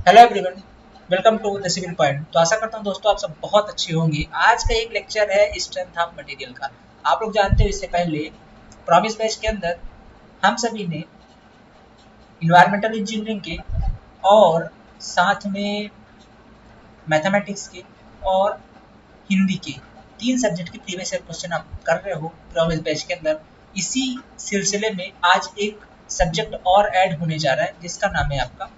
Hello everyone, welcome to the civil point. तो आशा करता हूँ दोस्तों आप सब बहुत अच्छे होंगे। आज का एक लेक्चर है स्ट्रेंथ ऑफ मटेरियल का। आप लोग जानते हो इससे पहले प्रॉमिस बैच के अंदर हम सभी ने इन्वायरमेंटल इंजीनियरिंग के और साथ में मैथमेटिक्स के और हिंदी के 3 सब्जेक्ट के प्रीवियस ईयर क्वेश्चन आप कर रहे हो प्रॉमिस बैच के अंदर। इसी सिलसिले में आज एक सब्जेक्ट और ऐड होने जा रहा है जिसका नाम है आपका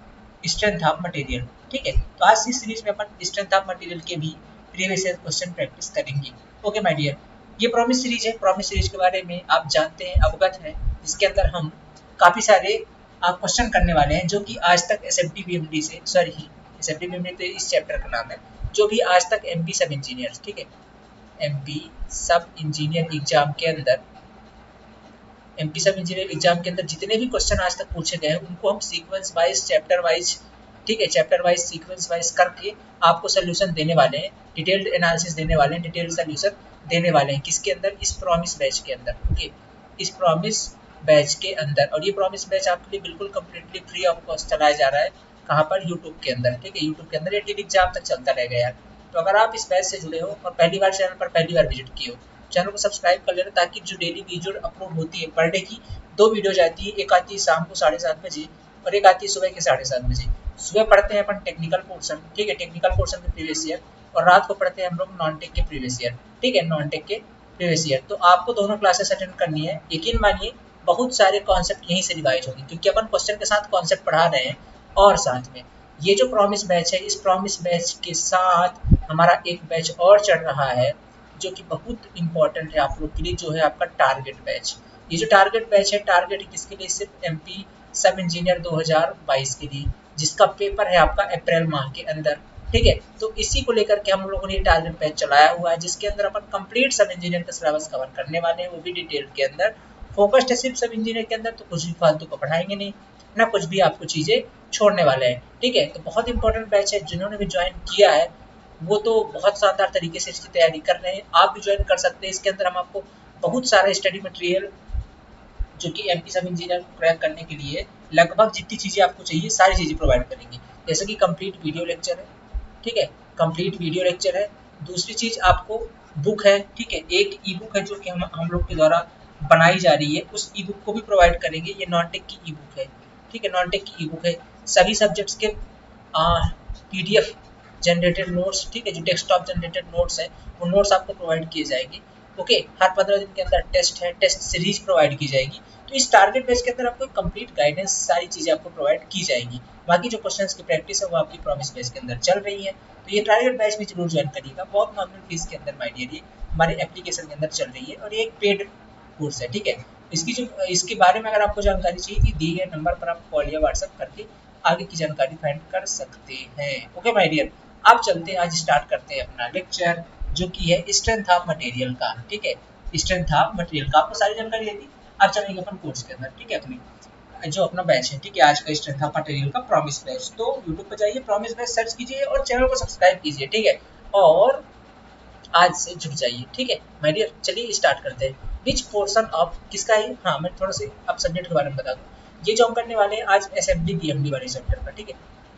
स्ट्रेंथ ऑफ मटेरियल। ठीक है, तो आज इस सीरीज में अपन स्ट्रेंथ ऑफ मटेरियल के भी प्रीवियस ईयर क्वेश्चन प्रैक्टिस करेंगे। ओके माय डियर, ये प्रॉमिस सीरीज है। प्रॉमिस सीरीज के बारे में आप जानते हैं, अवगत हैं, जिसके अंदर हम काफ़ी सारे क्वेश्चन करने वाले हैं जो कि आज तक एसएफडी बीएमडी से एसएफडी बीएमडी तो इस चैप्टर का नाम है, जो भी आज तक एमपी सब इंजीनियर, ठीक है, एमपी सब इंजीनियर एग्जाम के अंदर एमपी सब इंजीनियर एग्जाम के अंदर जितने भी क्वेश्चन आज तक पूछे गए हैं उनको हम सीक्वेंस वाइज, चैप्टर वाइज, ठीक है, चैप्टर वाइज सीक्वेंस वाइज करके आपको सोल्यूशन देने वाले हैं, डिटेल्ड एनालिसिस देने वाले हैं, डिटेल्ड सोल्यूशन देने वाले हैं। किसके अंदर? इस प्रॉमिस बैच के अंदर। ओके, इस प्रॉमिस बैच के अंदर। और ये प्रॉमिस बैच आपके लिए बिल्कुल कम्प्लीटली फ्री ऑफ कॉस्ट चलाया जा रहा है। कहाँ पर? यूट्यूब के अंदर। ठीक है, यूट्यूब के अंदर ये टिल एग्जाम तक चलता रहेगा यार। तो अगर आप इस बैच से जुड़े हो और पहली बार चैनल पर पहली बार विजिट किए हो, चैनल को सब्सक्राइब कर लेना, ताकि जो डेली वीडियो अपलोड होती है, पर डे की 2 वीडियोज आती है। एक आती है शाम को 7:30 बजे और एक आती है सुबह के 7:30 बजे। सुबह पढ़ते हैं अपन टेक्निकल पोर्शन, ठीक है, टेक्निकल पोर्शन के प्रीवियस ईयर, और रात को पढ़ते हैं हम लोग नॉन टेक के प्रीवियस ईयर, ठीक है, नॉन टेक के प्रीवियस ईयर। तो आपको दोनों क्लासेस अटेंड करनी है। यकीन मानिए बहुत सारे कॉन्सेप्ट यहीं से रिवाइज होंगे, क्योंकि अपन क्वेश्चन के साथ कॉन्सेप्ट पढ़ा रहे हैं। और साथ में ये जो प्रॉमिस बैच है, इस प्रॉमिस बैच के साथ हमारा एक बैच और चल रहा है जो कि बहुत इंपॉर्टेंट है आप लोग के लिए, जो है आपका टारगेट बैच। ये जो टारगेट बैच है, टारगेट किसके लिए? सिर्फ एमपी सब इंजीनियर 2022 के लिए, जिसका पेपर है आपका अप्रैल माह के अंदर। ठीक है, तो इसी को लेकर के हम लोगों ने ये टारगेट बैच चलाया हुआ है, जिसके अंदर अपन कंप्लीट सब इंजीनियर का सिलेबस कवर करने वाले हैं, वो भी डिटेल के अंदर। फोकस्ड है सिर्फ सब इंजीनियर के अंदर, तो कुछ भी फालतू को पढ़ाएंगे नहीं ना, कुछ भी आपको चीज़ें छोड़ने वाले हैं। ठीक है, तो बहुत इंपॉर्टेंट बैच है। जिन्होंने भी ज्वाइन किया है वो तो बहुत शानदार तरीके से इसकी तैयारी कर रहे हैं। आप भी ज्वाइन कर सकते हैं। इसके अंदर हम आपको बहुत सारे स्टडी मटेरियल, जो कि एमपी सब इंजीनियर को क्रैक करने के लिए लगभग जितनी चीज़ें आपको चाहिए सारी चीज़ें प्रोवाइड करेंगे। जैसे कि कंप्लीट वीडियो लेक्चर है, ठीक है, कंप्लीट वीडियो लेक्चर है। दूसरी चीज़ आपको बुक है, ठीक है, एक ई बुक है जो कि हम लोग के द्वारा बनाई जा रही है, उस ई बुक को भी प्रोवाइड करेंगे। ये नॉन टेक की ई बुक है, ठीक है, नॉन टेक की ई बुक है। सभी सब्जेक्ट्स के पीडीएफ जनरेटेड नोट्स, ठीक है, जो डेस्कटॉप जनरेटेड नोट्स हैं, वो नोट्स आपको प्रोवाइड किए जाएंगे। ओके, हर 15 दिन के अंदर टेस्ट है, टेस्ट सीरीज प्रोवाइड की जाएगी। तो इस टारगेट बेस के अंदर आपको कंप्लीट गाइडेंस, सारी चीज़ें आपको प्रोवाइड की जाएगी। बाकी जो क्वेश्चंस की प्रैक्टिस है वो आपकी प्रॉमिस बेस के अंदर चल रही है। तो ये टारगेट बैच में जरूर ज्वाइन करिएगा। बहुत नॉमिनल फीस के अंदर माय डियर, ये हमारे एप्लीकेशन के अंदर चल रही है और ये एक पेड कोर्स है। ठीक है, इसके बारे में अगर आपको जानकारी चाहिए कि दिए गए नंबर पर आप कॉल या व्हाट्सएप करके आगे की जानकारी फाइंड कर सकते हैं। ओके माय डियर, आप चलते हैं, आज स्टार्ट करते हैं अपना लेक्चर, जो कि है स्ट्रेंथ ऑफ मटेरियल का। ठीक है, स्ट्रेंथ ऑफ मटेरियल का आपको सारी जानकारी दे दी। अब चलेंगे अपन कोर्स के अंदर, ठीक है, अपनी जो अपना बैच है, ठीक है, आज का स्ट्रेंथ ऑफ मटेरियल का प्रॉमिस बैच। तो यूट्यूब पर जाइए, प्रॉमिस बैच सर्च कीजिए और चैनल को सब्सक्राइब कीजिए, ठीक है, और आज से जुड़ जाइए। ठीक है माय डियर, चलिए स्टार्ट करते हैं। विच पोर्शन ऑफ किसका है? हाँ, मैं थोड़ा से अब सब्जेक्ट के बारे में बता दूँ। ये जो हम करने वाले हैं आज एसएफडी बीएमडी वाले चैप्टर का, ठीक है,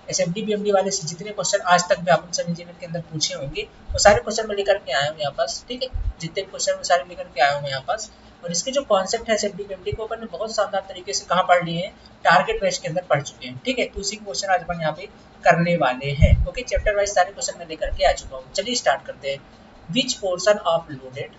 एसएफडी बीएमडी वाले से जितने क्वेश्चन आज तक व्यापक सब इंजीनियर के अंदर पूछे होंगे वो सारे क्वेश्चन मैं लेकर के आया हूँ यहाँ पास। ठीक है, जितने क्वेश्चन मैं सारे लेकर के आया हूँ यहाँ पास। और इसके जो कॉन्सेप्ट है एसएफडी बीएमडी को अपन ने बहुत शानदार तरीके से कहाँ पढ़ लिए हैं, टारगेट बैच के अंदर पढ़ चुके हैं। ठीक है, तो उसी क्वेश्चन आज अपन यहाँ पे करने वाले हैं। ओके, चैप्टर वाइज सारे क्वेश्चन मैं लेकर के आ चुका हूँ। चलिए स्टार्ट करते हैं। which portion of loaded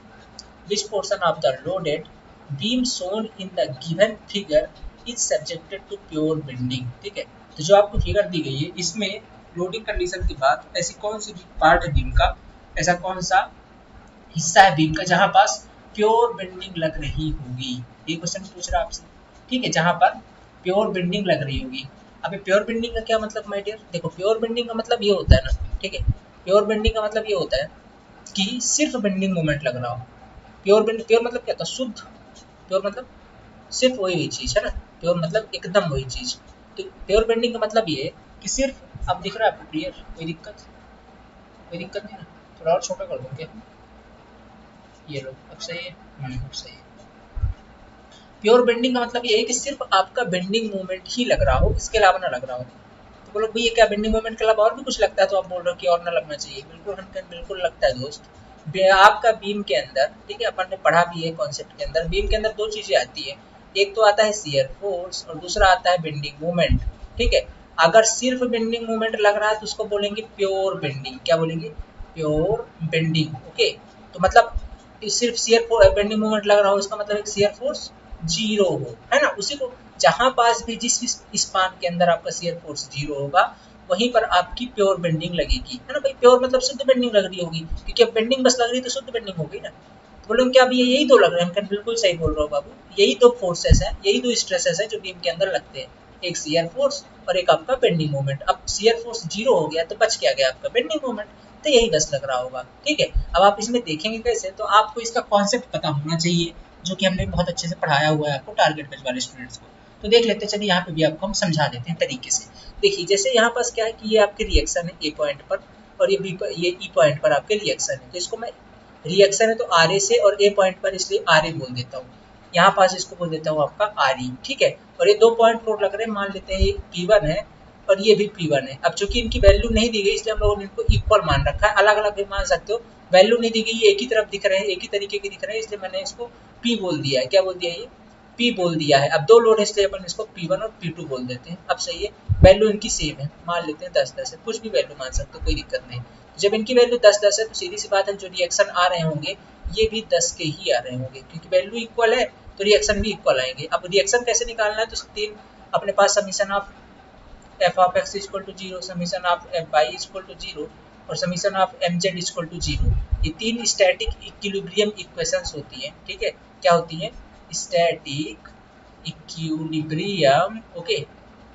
which portion of the loaded beam shown in the given figure is subjected to pure bending। ठीक है, तो जो आपको फिगर दी गई है इसमें लोडिंग कंडीशन के बाद ऐसी कौन सी पार्ट है बीम का, ऐसा कौन सा हिस्सा है बीम का जहां पास प्योर बेंडिंग लग रही होगी। ये क्वेश्चन पूछ रहा है आपसे, ठीक है, जहां पर प्योर बेंडिंग लग रही होगी। अब प्योर बेंडिंग का क्या मतलब माय डियर? देखो, प्योर बेंडिंग का मतलब ये होता है ना, ठीक है, प्योर बेंडिंग का मतलब ये होता है कि सिर्फ बेंडिंग मोमेंट लग रहा हो। प्योर मतलब क्या था? शुद्ध। प्योर मतलब सिर्फ वही हुई चीज़ है ना, प्योर मतलब एकदम वही चीज़। तो प्योर बेंडिंग का मतलब ये है कि सिर्फ, अब दिख रहा है आपको क्लियर? कोई दिक्कत नहीं ना? थोड़ा और छोटा कर दूँ क्या? ये लो, अब सही है। अब सही है। प्योर बेंडिंग का मतलब ये है कि सिर्फ आपका बेंडिंग मोमेंट ही लग रहा हो, इसके अलावा ना लग रहा हो। तो बोलो भैया क्या बेंडिंग मोमेंट के अलावा और भी कुछ लगता है, तो आप बोल रहे हो कि और ना लगना चाहिए। बिल्कुल हमको बिल्कुल लगता है दोस्त। आपका बीम के अंदर, ठीक है, अपन ने पढ़ा भी है कॉन्सेप्ट के अंदर, बीम के अंदर दो चीजें आती है, एक तो आता है शियर फोर्स और दूसरा आता है बेंडिंग मोमेंट। ठीक है, अगर सिर्फ बेंडिंग मोमेंट लग रहा है तो उसको बोलेंगे प्योर बेंडिंग। क्या बोलेंगे? Pure bending. ओके, तो मतलब सिर्फ शियर बेंडिंग मोमेंट लग रहा हो, इसका मतलब एक शियर फोर्स जीरो हो, है ना। उसी को जहां पास भी जिस स्पान के अंदर आपका शियर फोर्स जीरो होगा वहीं पर आपकी प्योर बेंडिंग लगेगी, है ना भाई। प्योर मतलब शुद्ध बेंडिंग लग रही होगी, क्योंकि अब बेंडिंग बस लग रही है तो शुद्ध बेंडिंग होगी ना। तो बोलो क्या अभी यही दो लग रहे हैं? बिल्कुल सही बोल रहा हूँ बाबू, यही दो फोर्सेस हैं, यही दो स्ट्रेसेस हैं जो बीम के अंदर लगते हैं, एक शियर फोर्स और एक आपका बेंडिंग मोमेंट। अब शियर फोर्स जीरो हो गया तो बच क्या गया? आपका बेंडिंग मोमेंट। तो यही बस लग रहा होगा। ठीक है, अब आप इसमें देखेंगे कैसे, तो आपको इसका कॉन्सेप्ट पता होना चाहिए, जो कि हमने बहुत अच्छे से पढ़ाया हुआ है आपको टारगेट बेच वाले स्टूडेंट्स को। तो देख लेते हैं, चलिए यहाँ पे भी आपको हम समझा देते हैं तरीके से। देखिए जैसे यहाँ पास क्या है कि ये आपके रिएक्शन है ए पॉइंट पर, और ये बी पर, ये ई पॉइंट पर आपके रिएक्शन है। तो इसको मैं, रिएक्शन है तो आर ए से, और ए पॉइंट पर इसलिए आर ए बोल देता हूँ। यहाँ पास इसको बोल देता हूँ आपका आर ई। ठीक है, और ये दो पॉइंट लोड लग रहे हैं, मान लेते हैं ये P1 है और ये भी P1 है। अब चूंकि इनकी वैल्यू नहीं दी गई इसलिए हम लोगों ने इनको इक्वल मान रखा है, अलग अलग भी मान सकते हो। वैल्यू नहीं दी गई, ये एक ही तरफ दिख रहे हैं, एक ही तरीके के दिख रहे हैं, इसलिए मैंने इसको P बोल दिया है। क्या बोल दिया? ये P बोल दिया है। अब दो लोड है इसलिए अपन इसको P1 और P2 बोल देते हैं। अब सही है, वैल्यू इनकी सेम है, मान लेते हैं 10-10 है, कुछ भी वैल्यू मान सकते हो, कोई दिक्कत नहीं। जब इनकी वैल्यू 10-10 है तो सीधी सी बात है, जो रिएक्शन आ रहे होंगे ये भी 10 के ही आ रहे होंगे, क्योंकि वैल्यू इक्वल है तो रिएक्शन भी इक्वल आएंगे। अब रिएक्शन कैसे निकालना है, तो तीन अपने पास summation of F of X equal to zero, summation of F Y equal to zero और summation of M Z equal to zero. ये तीन स्टैटिक इक्विलिब्रियम इक्वेशंस होती हैं। ठीक है, क्या होती हैं? Static equilibrium, okay,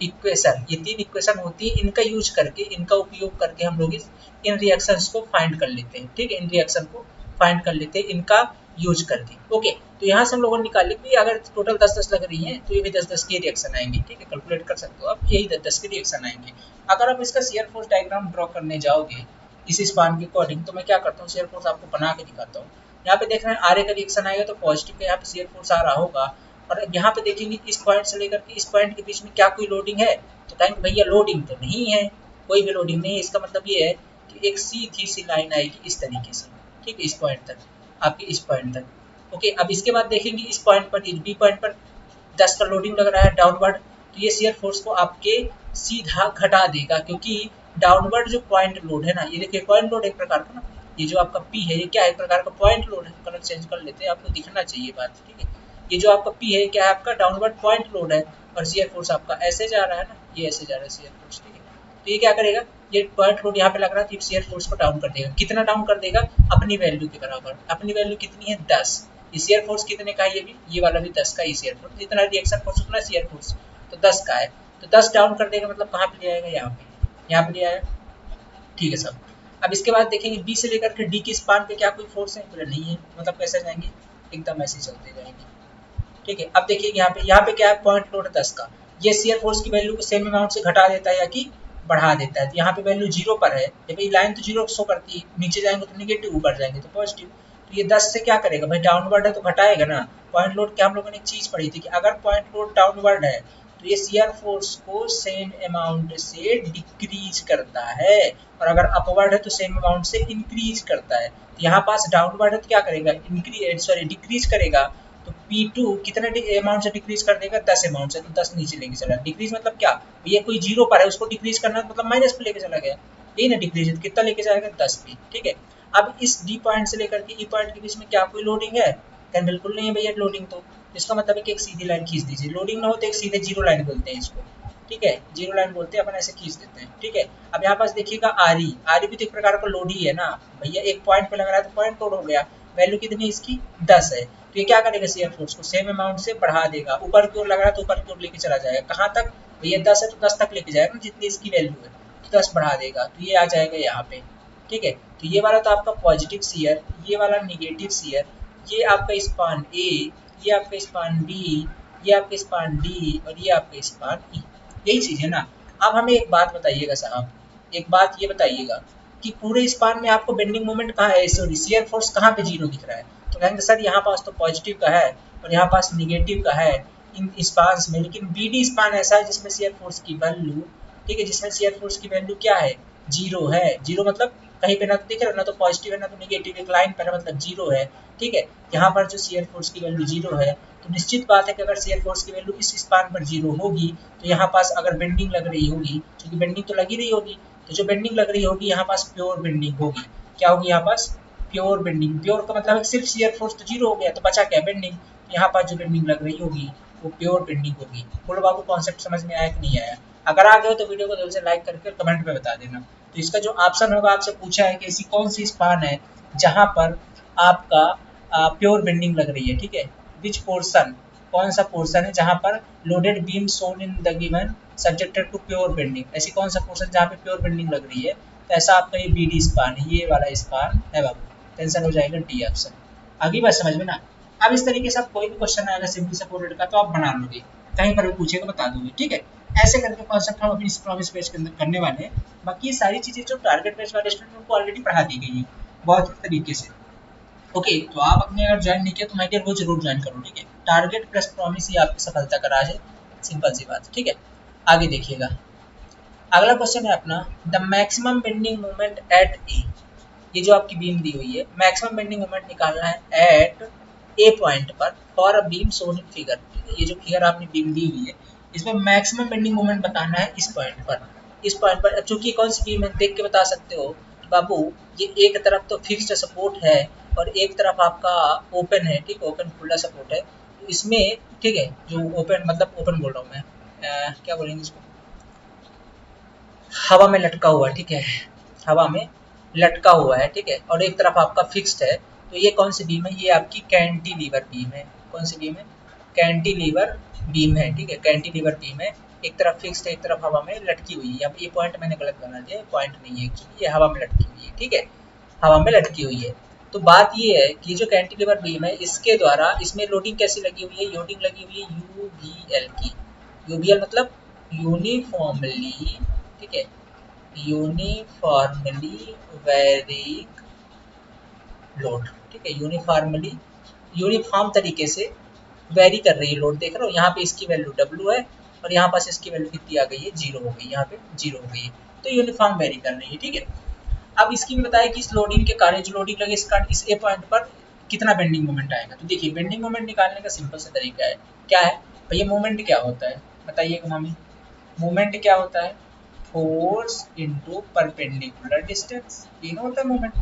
equation. ये तीन इक्वेशन होती है, इनका यूज करके, इनका उपयोग करके हम लोग इन रिएक्शंस को फाइंड कर लेते हैं। ठीक है, इन रिएक्शन को फाइंड कर लेते हैं इनका यूज करके। ओके, तो यहाँ से हम लोगों ने निकाल लिया कि अगर टोटल 10-10 लग रही हैं तो ये भी 10-10 के रिएक्शन आएंगे। ठीक है, कैलकुलेट कर सकते हो आप, यही 10-10 के रिएक्शन आएंगे। अगर आप इसका शियर फोर्स डायग्राम ड्रॉ करने जाओगे इस स्पान के अकॉर्डिंग, तो मैं क्या करता हूँ, शियर फोर्स आपको बना के दिखाता हूँ। यहाँ पे देख रहे हैं आर ए का रिएक्शन आएगा तो पॉजिटिव का यहाँ पे शियर फोर्स आ रहा होगा, और यहाँ पे देखेंगे इस पॉइंट से लेकर के इस पॉइंट के बीच में क्या कोई लोडिंग है, तो कहेंगे भैया लोडिंग तो नहीं है, कोई भी लोडिंग नहीं है। इसका मतलब ये है कि एक सीधी सी लाइन आएगी इस तरीके से, ठीक है, इस पॉइंट तक, आपके इस पॉइंट तक। ओके, अब इसके बाद देखेंगे इस पॉइंट पर, बी पॉइंट पर 10 का लोडिंग लग रहा है डाउनवर्ड, तो ये शियर फोर्स को आपके सीधा घटा देगा, क्योंकि डाउनवर्ड जो पॉइंट लोड है ना, ये देखिए पॉइंट लोड एक प्रकार का ना, ये जो आपका पी है ये क्या है, एक प्रकार का पॉइंट लोड है। कलर चेंज कर लेते हैं, आपको दिखना चाहिए बात। ठीक है, ये जो आपका पी है क्या है, आपका डाउनवर्ड पॉइंट लोड है, और शियर फोर्स आपका ऐसे जा रहा है ना, ये ऐसे जा रहा है शियर फोर्स। ठीक है, तो ये क्या करेगा, ये पॉइंट लोड यहाँ पे लग रहा है तो शियर फोर्स को डाउन कर देगा। कितना डाउन कर देगा? अपनी वैल्यू के बराबर। अपनी वैल्यू कितनी है? 10। ये शियर फोर्स कितने का है? ये भी, ये वाला भी 10 का ही शियर फोर्स, जितना रिएक्शन फोर्स उतना शियर फोर्स, तो 10 का है। तो 10 डाउन कर देगा, मतलब कहाँ पे ले आएगा? यहाँ पे, यहाँ पे ले आया। ठीक है सब। अब इसके बाद देखेंगे बी से लेकर के डी के स्पान पे क्या कोई फोर्स है? बोले नहीं है, मतलब कैसे जाएंगे? एकदम ऐसे चलते जाएंगे। ठीक है, अब देखिए यहाँ पे क्या है, पॉइंट लोड 10 का, ये शियर फोर्स की वैल्यू को सेम अमाउंट से घटा देता है या कि बढ़ा देता है। तो यहाँ पे वैल्यू जीरो पर है, जब ये लाइन तो जीरो शो करती है, नीचे जाएंगे तो निगेटिव, ऊपर जाएंगे तो पॉजिटिव। तो ये 10 से क्या करेगा भाई, डाउनवर्ड है तो घटाएगा ना। पॉइंट लोड क्या हम लोगों ने एक चीज पढ़ी थी कि अगर पॉइंट लोड डाउनवर्ड है तो ये शियर फोर्स को सेम अमाउंट से डिक्रीज करता है, और अगर अपवर्ड है तो सेम अमाउंट से इंक्रीज करता है। तो यहाँ पास डाउनवर्ड है तो क्या करेगा, डिक्रीज करेगा। तो P2 कितने अमाउंट से डिक्रीज कर देगा? 10 अमाउंट से, तो 10 नीचे लेके चला। डिक्रीज मतलब क्या, ये कोई जीरो पर है उसको डिक्रीज करना मतलब माइनस पे लेके चला गया, यही ना डिक्रीज, कितना लेके जाएगा? 10 पे। ठीक है, अब इस डी पॉइंट से लेकर के ई पॉइंट के बीच में क्या कोई लोडिंग है? क्या बिल्कुल नहीं है भैया लोडिंग। तो इसका मतलब है कि एक सीधी लाइन खींच दीजिए, लोडिंग ना हो तो एक सीधे जीरो लाइन बोलते हैं इसको। ठीक है, जीरो लाइन बोलते हैं, अपन ऐसे खींच देते हैं। ठीक है, अब यहाँ पास देखिएगा आरी, आरी भी तो एक प्रकार का लोड ही है ना भैया, एक पॉइंट पे लग रहा है तो पॉइंट लोड हो गया। वैल्यू कितनी इसकी? 10 है, तो ये क्या करेगा, शियर फोर्स को सेम अमाउंट से बढ़ा देगा। ऊपर की ओर लग रहा है तो ऊपर की ओर लेके चला जाएगा। कहाँ तक भैया? 10 है तो 10 तक लेके जाएगा, जितनी इसकी वैल्यू है, तो 10 बढ़ा देगा, तो ये आ जाएगा यहाँ पे। ठीक है, तो ये वाला तो आपका पॉजिटिव शियर, ये वाला निगेटिव शियर, ये आपका स्पान ए, ये आपका स्पान बी, ये आपका स्पान डी, और ये आपका स्पान ई। यही चीज है ना। अब हमें एक बात बताइएगा साहब, एक बात ये बताइएगा कि पूरे स्पान में आपको बेंडिंग मोमेंट कहाँ है, सॉरी शियर फोर्स कहाँ पे जीरो दिख रहा है? तो कहेंगे सर यहाँ पास तो पॉजिटिव का है और यहाँ पास निगेटिव का है इन स्पान्स में, लेकिन बी डी स्पान ऐसा है जिसमें शियर फोर्स की वैल्यू ठीक है, जिसमें शियर फोर्स की वैल्यू क्या है, जीरो है। जीरो मतलब कहीं पे ना तो दिख रहा है, ना तो पॉजिटिव है ना तो नेगेटिव, एक लाइन पर है मतलब जीरो है। ठीक है, यहाँ पर जो शियर फोर्स की वैल्यू जीरो है, तो निश्चित बात है कि अगर शियर फोर्स की वैल्यू इस स्पान पर जीरो होगी तो यहाँ पास अगर बेंडिंग लग रही होगी, क्योंकि बेंडिंग तो लगी रही होगी, तो जो बेंडिंग लग रही होगी यहाँ पास प्योर बेंडिंग होगी। क्या होगी यहाँ पास, प्योर बेंडिंग। प्योर का मतलब है सिर्फ शियर फोर्स तो जीरो हो गया, तो बचा क्या, बेंडिंग। यहाँ पास जो बेंडिंग लग रही होगी वो प्योर बेंडिंग होगी। बोलो बाबू कॉन्सेप्ट समझ में आया कि नहीं आया? अगर आ गए हो तो वीडियो को दिल से लाइक करके कमेंट में बता देना। तो इसका जो ऑप्शन होगा, आपसे पूछा है कि ऐसी कौन सी स्पान है जहां पर आपका प्योर बेंडिंग लग रही है। ठीक है, विच पोर्शन, कौन सा पोर्शन है जहां पर loaded beam shown in the given subjected to pure bending, ऐसी कौन सा पोर्शन जहां पे प्योर बेंडिंग लग रही है। तो ऐसा आपका ये बीडी स्पान है, ये वाला स्पान है बाबू। टेंशन हो जाएगा डी ऑप्शन। आगे बात समझ में ना। अब इस तरीके से आप कोई भी क्वेश्चन आएगा सिंपली सपोर्टेड का तो आप बना लोगे, कहीं पर भी पूछेगा बता दोगे। ठीक है, ऐसे करके कॉन्सेप्ट हम अपनी प्रॉमिस पेज के अंदर करने वाले हैं। बाकी ये सारी चीजें जो टारगेट पेज वाले स्टूडेंट उनको ऑलरेडी पढ़ा दी गई है बहुत ही तरीके से। ओके, तो आप अपने अगर ज्वाइन नहीं किया तो माय डियर वो जरूर ज्वाइन करो। ठीक है, टारगेट प्लस प्रॉमिस ही आपकी सफलता का राज है, सिंपल सी बात। ठीक है, आगे देखिएगा। अगला क्वेश्चन है अपना, the maximum bending moment at A. ये जो आपकी बीम दी हुई है, मैक्सिमम बेंडिंग मोमेंट निकालना है एट ए पॉइंट पर for a beam shown in figure. ये जो फिगर आपने बीम दी हुई है, इसमें मैक्सिमम बेंडिंग मोमेंट बताना है इस पॉइंट पर। इस पॉइंट पर चूंकि कौन सी बीम है देख के बता सकते हो बाबू। ये एक तरफ तो फिक्स्ड सपोर्ट है और एक तरफ आपका ओपन है। ठीक, ओपन खुला सपोर्ट है। तो इसमें ठीक है, जो ओपन मतलब ओपन बोल रहा हूँ मैं, क्या बोलेंगे इसको, हवा में लटका हुआ। ठीक है, हवा में लटका हुआ है। ठीक है, और एक तरफ आपका फिक्स्ड है। तो ये कौन सी बीम है, ये आपकी कैंटिलीवर बीम है। कौन सी बीम है, कैंटिलीवर बीम है। ठीक है, कैंटिलीवर बीम है, एक तरफ फिक्स्ड है एक तरफ हवा में लटकी हुई है। अब ये पॉइंट मैंने गलत बना दिया, पॉइंट नहीं है एक्चुअली, ये हवा में लटकी हुई है। ठीक है, हवा में लटकी हुई है। तो बात ये है कि जो कैंटिलीवर बीम है इसके द्वारा इसमें लोडिंग कैसी लगी हुई है, लोडिंग लगी हुई है यूवीएल की। यूवीएल मतलब यूनिफॉर्मली, ठीक है, यूनिफॉर्मली वेरिंग लोड। ठीक है, यूनिफॉर्मली, यूनिफॉर्म तरीके से वेरी कर रही है लोड। देख रहे हो यहाँ पे इसकी वैल्यू डब्ल्यू है और यहाँ पास इसकी वैल्यू कितनी आ गई है, जीरो हो गई, यहाँ पे जीरो हो गई है। तो यूनिफॉर्म वेरी कर रही है। ठीक है, अब इसकी भी बताया कि इस लोडिंग के कारण जो लोडिंग लगे इस ए पॉइंट पर कितना बेंडिंग मोमेंट आएगा। तो देखिए बेंडिंग मोमेंट निकालने का सिंपल सा तरीका है, क्या है भैया, मोमेंट क्या होता है बताइएगा मामी। मोमेंट क्या होता है, फोर्स इनटू परपेंडिकुलर डिस्टेंस, ये होता है मोमेंट,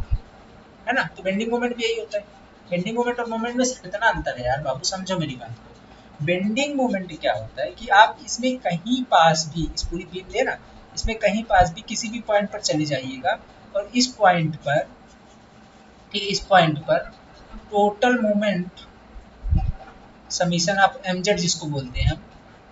है ना। तो बेंडिंग मोमेंट भी यही होता है। बेंडिंग मोमेंट और मोमेंट में सिर्फ इतना अंतर है यार बाबू, समझो मेरी बात को। बेंडिंग मोमेंट क्या होता है कि आप इसमें कहीं पास भी, इस पूरी बीम लेना, इसमें कहीं पास भी किसी भी पॉइंट पर चले जाइएगा और इस पॉइंट पर, ठीक, इस पॉइंट पर टोटल मोमेंट समीशन आप mz जिसको बोलते हैं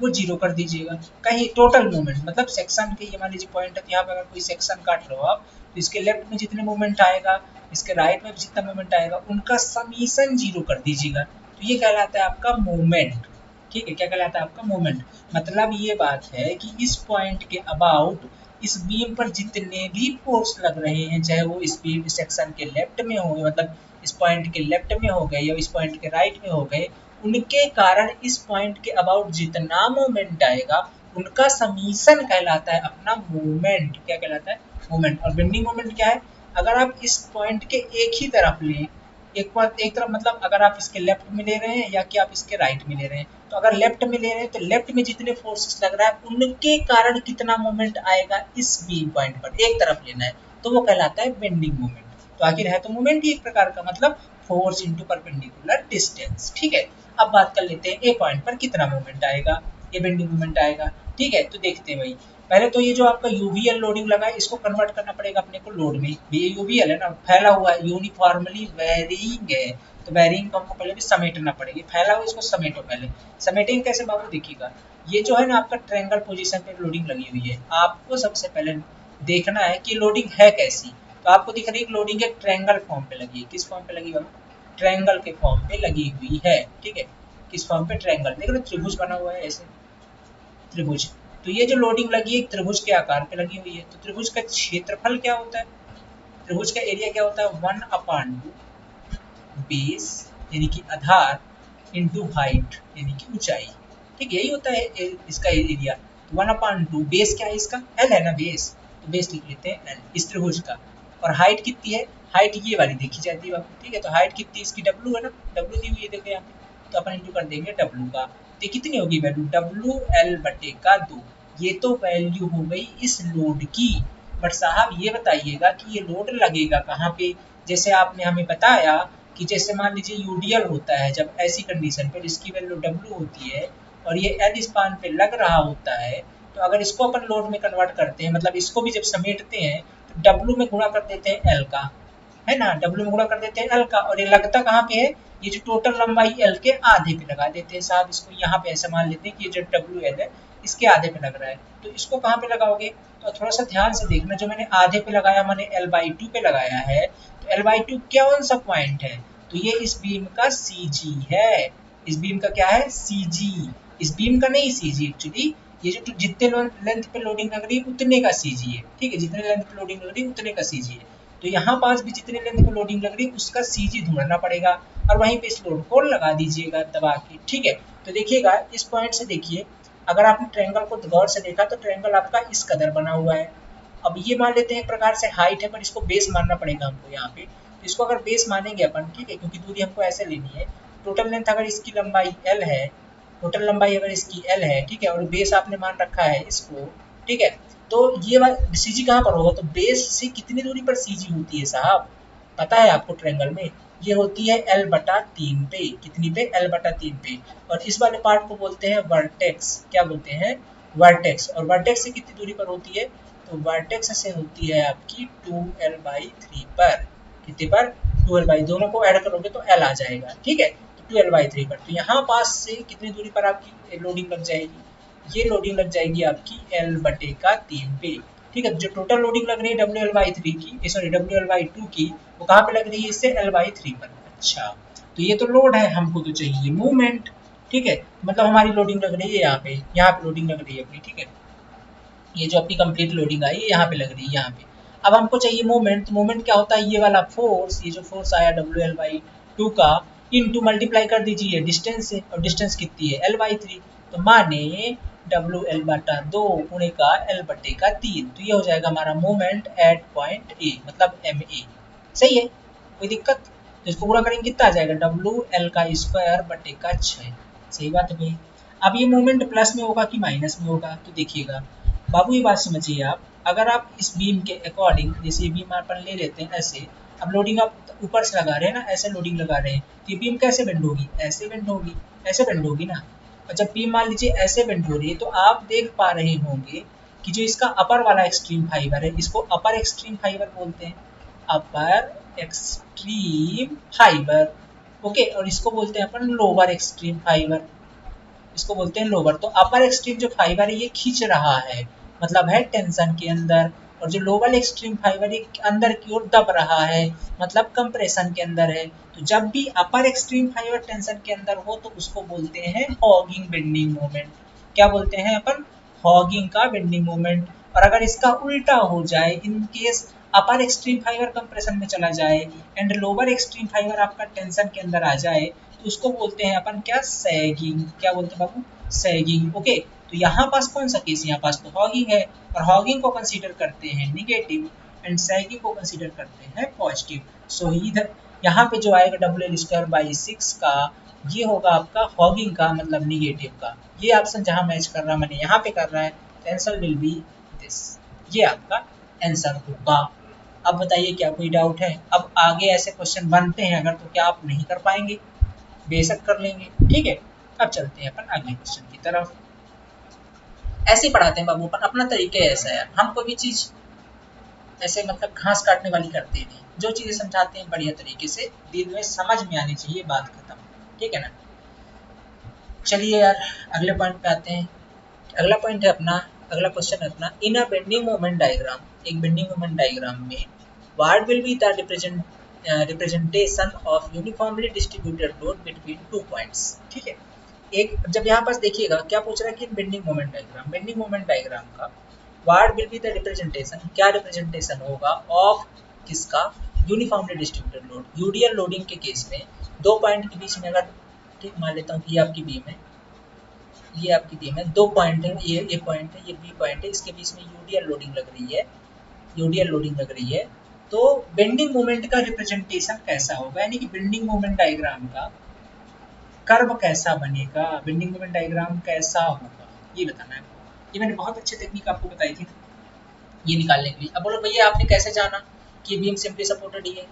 वो जीरो कर दीजिएगा। कहीं टोटल मूवमेंट मतलब सेक्शन के, ये मान लीजिए पॉइंट है, यहाँ पे अगर कोई सेक्शन काट रहे हो आप, तो इसके लेफ्ट में जितने मूवमेंट आएगा, इसके राइट में जितना मूवमेंट आएगा, उनका समीशन जीरो कर दीजिएगा। तो ये कहलाता है आपका मूवमेंट। ठीक है, क्या कहलाता है आपका मूवमेंट। मतलब ये बात है कि इस पॉइंट के अबाउट इस बीम पर जितने भी फोर्स लग रहे हैं, चाहे वो इस बीम सेक्शन के लेफ्ट में हो, मतलब इस पॉइंट के लेफ्ट में हो गए या इस पॉइंट के राइट में हो गए, उनके कारण इस पॉइंट के अबाउट जितना मूवमेंट आएगा उनका समीशन कहलाता है अपना मूवमेंट। क्या कहलाता है, मूवमेंट। और बेंडिंग मूवमेंट क्या है, अगर आप इस पॉइंट के एक ही तरफ लें, एक तरफ मतलब अगर आप इसके लेफ्ट में ले रहे हैं या कि आप इसके राइट में ले रहे हैं, तो अगर लेफ्ट में ले रहे हैं तो लेफ्ट में जितने फोर्सेस लग रहा है उनके कारण कितना मूवमेंट आएगा इस बीम पॉइंट पर, एक तरफ लेना है, तो वो कहलाता है बेंडिंग मूवमेंट। तो आखिर है तो मूवमेंट ही एक प्रकार का, मतलब फोर्स इनटू परपेंडिकुलर डिस्टेंस। ठीक है, अब बात कर लेते हैं ए पॉइंट पर कितना मूवमेंट आएगा, ये बेंडिंग मूवमेंट आएगा। ठीक है, तो देखते हैं भाई, पहले तो ये जो आपका यूवीएल लोडिंग लगा है इसको कन्वर्ट करना पड़ेगा अपने को लोड में। ये यूवीएल है ना, फैला हुआ है, यूनिफॉर्मली वेरिंग है, तो वेरिंग को हमको पहले भी समेटना पड़ेगा। फैला हुआ इसको समेटो पहले। समेटेंगे कैसे बाबू, देखिएगा ये जो है ना आपका ट्रायंगल पोजीशन पे लोडिंग लगी हुई है, आपको सबसे पहले देखना है कि लोडिंग है कैसी। तो आपको दिख रही है लोडिंग एक ट्रायंगल फॉर्म पे लगी है। किस फॉर्म पे लगी बाबू, ट्रायंगल के फॉर्म पे लगी हुई है। ठीक है, किस फॉर्म पे, ट्रायंगल। देख रहे त्रिभुज बना हुआ है ऐसे, त्रिभुज। तो ये जो लोडिंग लगी है त्रिभुज के आकार पे लगी हुई है। तो त्रिभुज का क्षेत्रफल क्या होता है, त्रिभुज का एरिया क्या होता है, 1/2 बेस यानी कि आधार इंटू हाइट यानी कि ऊंचाई। ठीक, यही होता है इसका एरिया। 1/2 बेस क्या है इसका, एल है ना बेस, तो बेस लिख लेते हैं एल इस त्रिभुज का। और हाइट कितनी है, हाइट ये वाली देखी जाती है आपको, ठीक है। तो हाइट कितनी इसकी डब्लू है ना, डब्लू दी हुई है देखो यहाँ पे, तो अपन इंटू कर देंगे डब्लू का। तो कितनी होगी वैल्यू, डब्लू एल बटे का 2। ये तो वैल्यू हो गई इस लोड की। बट साहब ये बताइएगा कि ये लोड लगेगा कहाँ पे। जैसे आपने हमें बताया कि जैसे मान लीजिए यूडीएल होता है, जब ऐसी कंडीशन पर इसकी वैल्यू डब्लू होती है और ये एल स्पान पे लग रहा होता है, तो अगर इसको अपन लोड में कन्वर्ट करते हैं, मतलब इसको भी जब समेटते हैं तो डब्लू में गुणा कर देते हैं एल का, है ना, डब्लू में गुणा कर देते हैं एल का। और ये लगता कहाँ पे है, ये जो टोटल लंबाई एल के आधे पे लगा देते हैं साहब। इसको यहाँ पे ऐसा मान लेते हैं कि ये जो डब्लू एल है इसके आधे पे लग रहा है, तो इसको कहाँ पे लगाओगे, तो थोड़ा सा ध्यान से देखना। जो मैंने आधे पे लगाया मैंने L/2 पे लगाया है, तो L/2 कौन सा पॉइंट है, तो ये इस बीम का CG है। इस बीम का क्या है, CG। इस बीम का नहीं CG एक्चुअली, ये जो जितने लेंथ पे लोडिंग लग रही है उतने का CG है, ठीक है, जितने लेंथ पे लोडिंग लग रही है उतने का CG है। तो यहाँ पास भी जितने लेंथ पे लोडिंग लग रही है उसका CG ढूंढना पड़ेगा और वहीं पे इस लोड को लगा दीजिएगा दबा के, ठीक है। तो देखिएगा इस पॉइंट से देखिए, अगर आपने ट्रायंगल को गौर से देखा तो ट्रायंगल आपका इस कदर बना हुआ है। अब ये मान लेते हैं एक प्रकार से हाइट है, पर इसको बेस मानना पड़ेगा हमको यहाँ पे। तो इसको अगर बेस मानेंगे अपन, ठीक है, क्योंकि दूरी हमको ऐसे लेनी है। टोटल लेंथ अगर इसकी लंबाई एल है, टोटल लंबाई अगर इसकी एल है, ठीक है, और बेस आपने मान रखा है इसको, ठीक है, तो ये सीजी कहाँ पर होगा, तो बेस से कितनी दूरी पर सीजी होती है साहब, पता है आपको ट्रायंगल में, ये होती है L/3 पे, कितनी पे, L/3 पे। और इस वाले पार्ट को बोलते हैं वर्टेक्स, क्या बोलते हैं, वर्टेक्स। और वर्टेक्स से कितनी दूरी पर होती है, तो वर्टेक्स से होती है आपकी 2L/3 पर, कितने पर, 2L/, दोनों को ऐड करोगे तो L आ जाएगा, ठीक है, तो 2L/3 पर। तो यहाँ पास से कितनी दूरी पर आपकी लोडिंग लग जाएगी, ये लोडिंग लग जाएगी आपकी L/3 पे, ठीक है। जो टोटल लोडिंग लग रही है WL/3 की, सॉरी WL/2 की, वो कहाँ पे लग रही है, इससे L/3 पर। अच्छा, तो ये तो लोड है, हमको तो चाहिए मूवमेंट, ठीक है, मतलब हमारी लोडिंग लग रही है यहाँ पे लोडिंग लग रही है अपनी, ठीक है, ये जो आपकी कंप्लीट लोडिंग आई है यहाँ पे लग रही है, यहाँ पे। अब हमको चाहिए मूवमेंट, तो मूवमेंट क्या होता है, ये वाला फोर्स, ये जो फोर्स आया WL/2 का, इनटू मल्टीप्लाई कर दीजिए डिस्टेंस से, और डिस्टेंस कितनी है L/3, तो माने WL/2 गुणे का L/3, तो ये हो जाएगा हमारा मूवमेंट एट पॉइंट ए, मतलब MA। सही है, कोई दिक्कत, तो इसको पूरा करेंगे कितना आ जाएगा, WL/2 सही बात है भाई। अब ये मूवमेंट प्लस में होगा कि माइनस में होगा, तो देखिएगा बाबू ये बात समझिए आप, अगर आप इस बीम के अकॉर्डिंग, जैसे ये बीम अपन ले लेते हैं ऐसे, अब लोडिंग आप ऊपर से लगा रहे हैं ना, ऐसे लोडिंग लगा रहे हैं, तो ये बीम कैसे बेंड होगी, ऐसे बेंड होगी, ऐसे बेंड होगी ना। और जब बीम मान लीजिए ऐसे बेंड हो रही है, तो आप देख पा रहे होंगे कि जो इसका अपर वाला एक्सट्रीम फाइबर है, इसको अपर एक्सट्रीम फाइबर बोलते हैं, अपर एक्सट्रीम फाइबर, ओके, और इसको बोलते हैं अपन लोअर एक्सट्रीम फाइबर, इसको बोलते हैं लोअर। तो अपर एक्सट्रीम जो फाइबर है ये खींच रहा है, मतलब है टेंशन के अंदर, और जो लोअर एक्सट्रीम फाइबर ये अंदर की ओर दब रहा है, मतलब कंप्रेशन के अंदर है। तो जब भी अपर एक्सट्रीम फाइबर टेंशन के अंदर हो तो उसको बोलते हैं हॉगिंग बेंडिंग मोमेंट। क्या बोलते हैं अपन, हॉगिंग का बेंडिंग मोमेंट। और अगर इसका उल्टा हो जाए, in case upper extreme fibre compression में चला जाए एंड लोअर एक्सट्रीम फाइबर आपका टेंशन के अंदर आ जाए, तो उसको बोलते हैं अपन क्या, सैगिंग। क्या बोलते हैं बाबू, सैगिंग, ओके। तो यहाँ पास कौन सा केस, यहाँ पास तो हॉगिंग है, और हॉगिंग को कंसीडर करते हैं निगेटिव एंड सैगिंग को कंसीडर करते हैं पॉजिटिव। सो इधर यहाँ पे जो आएगा WL/6 का, ये होगा आपका हॉगिंग का, मतलब निगेटिव का। ये ऑप्शन जहाँ मैच कर रहा है मैंने यहाँ पे कर रहा है, आंसर विल बी दिस, ये आपका आंसर होगा। अब बताइए क्या कोई डाउट है, अब आगे ऐसे क्वेश्चन बनते हैं अगर, तो क्या आप नहीं कर पाएंगे, बेशक कर लेंगे, ठीक है। अब चलते हैं अपन अगले क्वेश्चन की तरफ। ऐसे ही पढ़ाते हैं बाबू अपन, अपना तरीका ऐसा है, हम कोई भी चीज ऐसे मतलब घास काटने वाली करते नहीं, जो चीजें समझाते हैं बढ़िया तरीके से, दिल में समझ में आनी चाहिए, बात खत्म, ठीक है ना। चलिए यार अगले पॉइंट पे आते हैं। अगला पॉइंट है अपना, अगला क्वेश्चन है अपना, इन अ बेंडिंग मोमेंट डायग्राम, एक बेंडिंग मोमेंट डायग्राम में what will be the representation of uniformly distributed load between 2 points, ठीक है। एक जब यहाँ पास देखिएगा क्या पूछ रहा है कि बेंडिंग मोमेंट डायग्राम का what will be the representation, क्या रिप्रेजेंटेशन होगा ऑफ किसका, uniformly distributed load, UDL loading के केस में 2 पॉइंट के बीच में, अगर ठीक मान लेता हूँ कि ये आपकी बीम है, ये आपकी बीम है, 2 पॉइंट है, ये ए पॉइंट है, ये बी पॉइंट है, इसके बीच में यूडीएल लोडिंग लग रही है, यूडीएल लोडिंग लग रही है। तो बेंडिंग मोमेंट का रिप्रेजेंटेशन कैसा होगा, यानी कि बेंडिंग मोमेंट डायग्राम का कर्व कैसा बनेगा, बेंडिंग मोमेंट डायग्राम कैसा होगा, ये बताना है आपको। ये मैंने बहुत अच्छी टेक्निक आपको बताई थी ये निकालने के लिए। अब बोलो भैया आपने कैसे जाना कि बीम सिंपली सपोर्टेड ही है,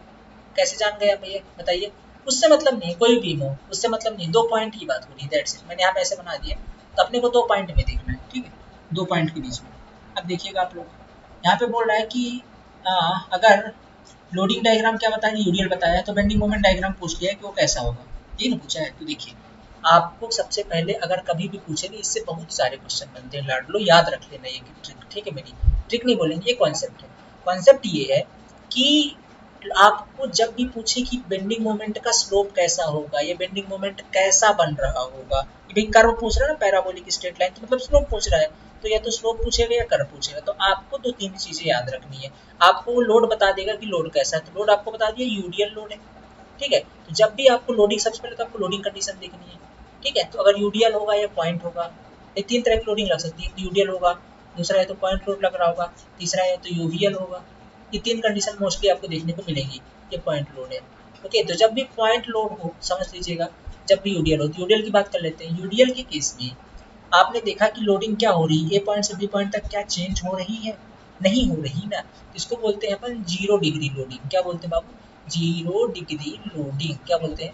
कैसे जान गए आप भैया बताइए। उससे मतलब नहीं, कोई बीम हो उससे मतलब नहीं, 2 पॉइंट की बात हो रही है, दैट्स इट। मैंने यहाँ पे ऐसे बना दिया, तो अपने को 2 पॉइंट में देखना है, ठीक है, 2 पॉइंट के बीच में। अब देखिएगा आप लोग, यहाँ पे बोल रहा है कि अगर लोडिंग डायग्राम क्या बताया, यूडीएल बताया है, तो बेंडिंग मोमेंट डायग्राम पूछ लिया है कि वो कैसा होगा, ये ना पूछा है। तो देखिए आपको सबसे पहले अगर कभी भी पूछेंगे, इससे बहुत सारे क्वेश्चन बनते हैं, लाड लो याद रख लेना ये ट्रिक, ठीक है। मेरी ट्रिक नहीं बोलेंगे, ये कॉन्सेप्ट है। कॉन्सेप्ट ये है कि आपको जब भी पूछे कि बेंडिंग मोमेंट का स्लोप कैसा होगा, ये बेंडिंग मोमेंट कैसा बन रहा होगा, ये भी कर्व पूछ रहा है ना, पैराबोलिक स्ट्रेट लाइन, तो मतलब स्लोप पूछ रहा है, तो या तो स्लोप पूछेगा या कर्व पूछेगा। तो आपको 2-3 चीजें याद रखनी है। आपको वो लोड बता देगा कि लोड कैसा है, तो लोड आपको बता दिया यूडीएल लोड है, ठीक है। तो जब भी आपको लोडिंग, सबसे पहले तो आपको लोडिंग कंडीशन देखनी है, ठीक है। तो अगर यूडीएल होगा या पॉइंट होगा, ये 3 तरह की लोडिंग लग सकती है, यूडीएल होगा, दूसरा है तो पॉइंट लोड लग रहा होगा, तीसरा है तो यूवीएल होगा। ये 3 कंडीशन मोस्टली आपको देखने को मिलेंगी। ये पॉइंट लोड है, ओके। तो जब भी पॉइंट लोड हो समझ लीजिएगा, जब भी यूडीएल हो, तो यूडीएल की बात कर लेते हैं। यूडीएल के केस में आपने देखा कि लोडिंग क्या हो रही है, ए पॉइंट से बी पॉइंट तक क्या चेंज हो रही है, नहीं हो रही ना। इसको बोलते हैं अपन 0 डिग्री लोडिंग। क्या बोलते हैं बाबू, 0 डिग्री लोडिंग। क्या बोलते हैं,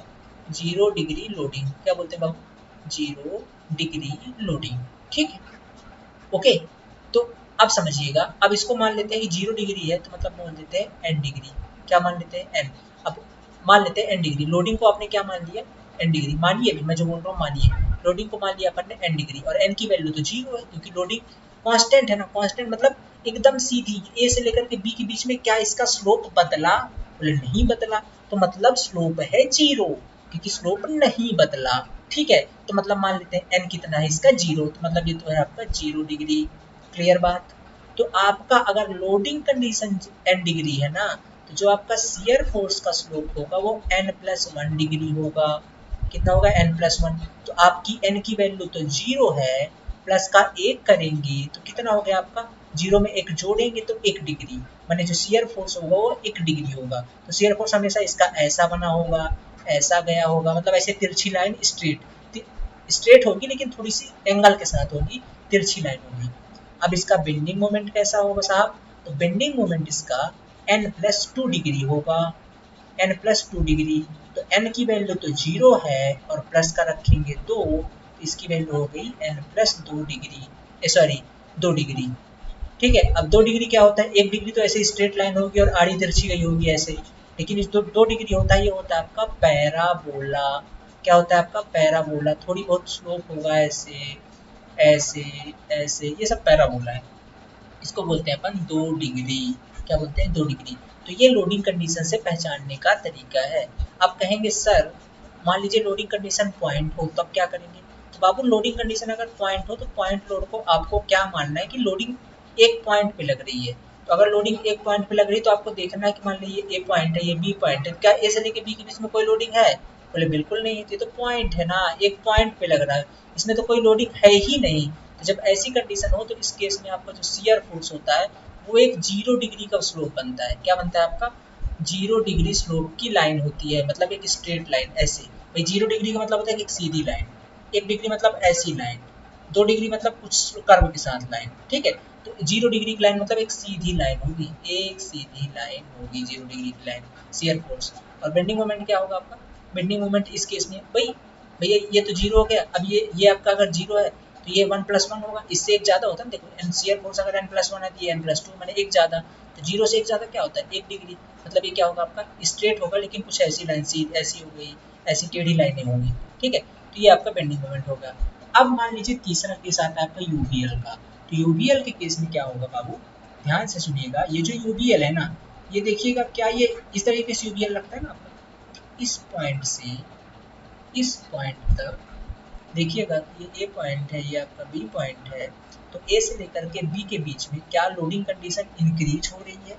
0 डिग्री लोडिंग। क्या बोलते हैं बाबू, 0 डिग्री लोडिंग, ठीक है, ओके। तो अब समझिएगा, अब इसको मान लेते हैं कि 0 डिग्री है, तो मतलब मान लेते हैं n डिग्री। क्या मान लेते हैं, n। अब मान लेते हैं n डिग्री, लोडिंग को आपने क्या मान लिया, n डिग्री। मानिए भी, मैं जो बोल रहा हूँ मानिए, लोडिंग को मान लिया अपन ने n डिग्री, और n की वैल्यू तो 0 है, क्योंकि लोडिंग कांस्टेंट है ना। कांस्टेंट मतलब एकदम सीधी, a से लेकर के b के बीच में क्या इसका स्लोप बदला, बोले नहीं बदला, तो मतलब स्लोप है 0, क्योंकि स्लोप नहीं बदला, ठीक है। तो मतलब मान लेते हैं n कितना है इसका, 0, तो मतलब ये तो है आपका 0 डिग्री। क्लियर बात। तो आपका अगर लोडिंग कंडीशन n डिग्री है ना, तो जो आपका शियर फोर्स का स्लोप होगा वो n+1 डिग्री होगा। कितना होगा, n+1। तो आपकी n की वैल्यू तो 0 है, प्लस का 1 करेंगे तो कितना हो गया आपका, 0 में 1 जोड़ेंगे तो 1 डिग्री, माने जो शियर फोर्स होगा वो 1 डिग्री होगा। तो शियर फोर्स हमेशा इसका ऐसा बना होगा, ऐसा गया होगा, मतलब ऐसे तिरछी लाइन स्ट्रेट स्ट्रेट होगी, लेकिन थोड़ी सी एंगल के साथ होगी, तिरछी लाइन होगी। अब इसका बेंडिंग मोमेंट कैसा होगा साहब, तो बेंडिंग मोमेंट इसका n+2 डिग्री होगा, n+2 डिग्री। तो n की वैल्यू तो 0 है, और प्लस का रखेंगे 2, तो इसकी वैल्यू हो गई n+2 डिग्री, सॉरी 2 डिग्री, ठीक है। अब 2 डिग्री क्या होता है, 1 डिग्री तो ऐसे स्ट्रेट लाइन होगी और आड़ी तिरछी गई होगी ऐसे, लेकिन इस 2 डिग्री होता है, ये होता है आपका पैराबोला। क्या होता है आपका, पैराबोला। थोड़ी बहुत स्लोप होगा ऐसे ऐसे ऐसे, ये सब पैराबोला है। इसको बोलते हैं अपन 2 डिग्री। क्या बोलते हैं, 2 डिग्री। तो ये लोडिंग कंडीशन से पहचानने का तरीका है। आप कहेंगे सर मान लीजिए लोडिंग कंडीशन पॉइंट हो, तब क्या करेंगे। तो बाबू लोडिंग कंडीशन अगर पॉइंट हो, तो पॉइंट लोड को आपको क्या मानना है कि लोडिंग एक पॉइंट पे लग रही है। तो अगर लोडिंग एक पॉइंट पे लग रही है, तो आपको देखना है कि मान लीजिए ए पॉइंट है, ये बी पॉइंट है, क्या ए से लेके बी के बीच में कोई लोडिंग है, बोले बिल्कुल नहीं है, ये तो पॉइंट है ना, एक पॉइंट पे लग रहा है, इसमें तो कोई लोडिंग है ही नहीं। तो जब ऐसी कंडीशन हो, तो इस केस में आपका जो शियर फोर्स होता है वो एक 0 डिग्री का स्लोप बनता है। क्या बनता है आपका, 0 डिग्री स्लोप की लाइन होती है, मतलब एक स्ट्रेट लाइन ऐसे। भाई 0 डिग्री का मतलब होता है कि एक सीधी लाइन, 1 डिग्री मतलब ऐसी लाइन, 2 डिग्री मतलब कुछ कर्व के साथ लाइन, ठीक है। तो 0 डिग्री की लाइन मतलब एक सीधी लाइन होगी, एक सीधी लाइन होगी 0 डिग्री की लाइन, शियर फोर्स। और बेंडिंग मोमेंट क्या होगा आपका, बेंडिंग मोमेंट इस केस में भाई भैया ये तो 0 हो गया। अब ये आपका अगर 0 है, तो ये 1+1 होगा, इससे एक ज्यादा होता है ना। देखो एन शियर फोर्स अगर n+1 है, तो ये n+2 मैंने एक ज्यादा, तो 0 से एक ज्यादा क्या होता है, 1 डिग्री। मतलब ये क्या होगा आपका, स्ट्रेट होगा, लेकिन कुछ ऐसी लाइन सी ऐसी हो गई, ऐसी टेढ़ी लाइनें होंगी, ठीक है। तो ये आपका बेंडिंग मोमेंट होगा। अब मान लीजिए तीसरा केस आता है आपका यूबीएल का। तो यूबीएल के केस में क्या होगा बाबू, ध्यान से सुनिएगा। ये जो यूबीएल है ना, ये देखिएगा क्या ये इस तरीके से यूबीएल लगता है ना आपका, इस पॉइंट से इस पॉइंट तक देखिएगा, ये ए पॉइंट है, ये आपका बी पॉइंट है। तो ए से लेकर के बी के बीच में क्या लोडिंग कंडीशन इंक्रीज हो रही है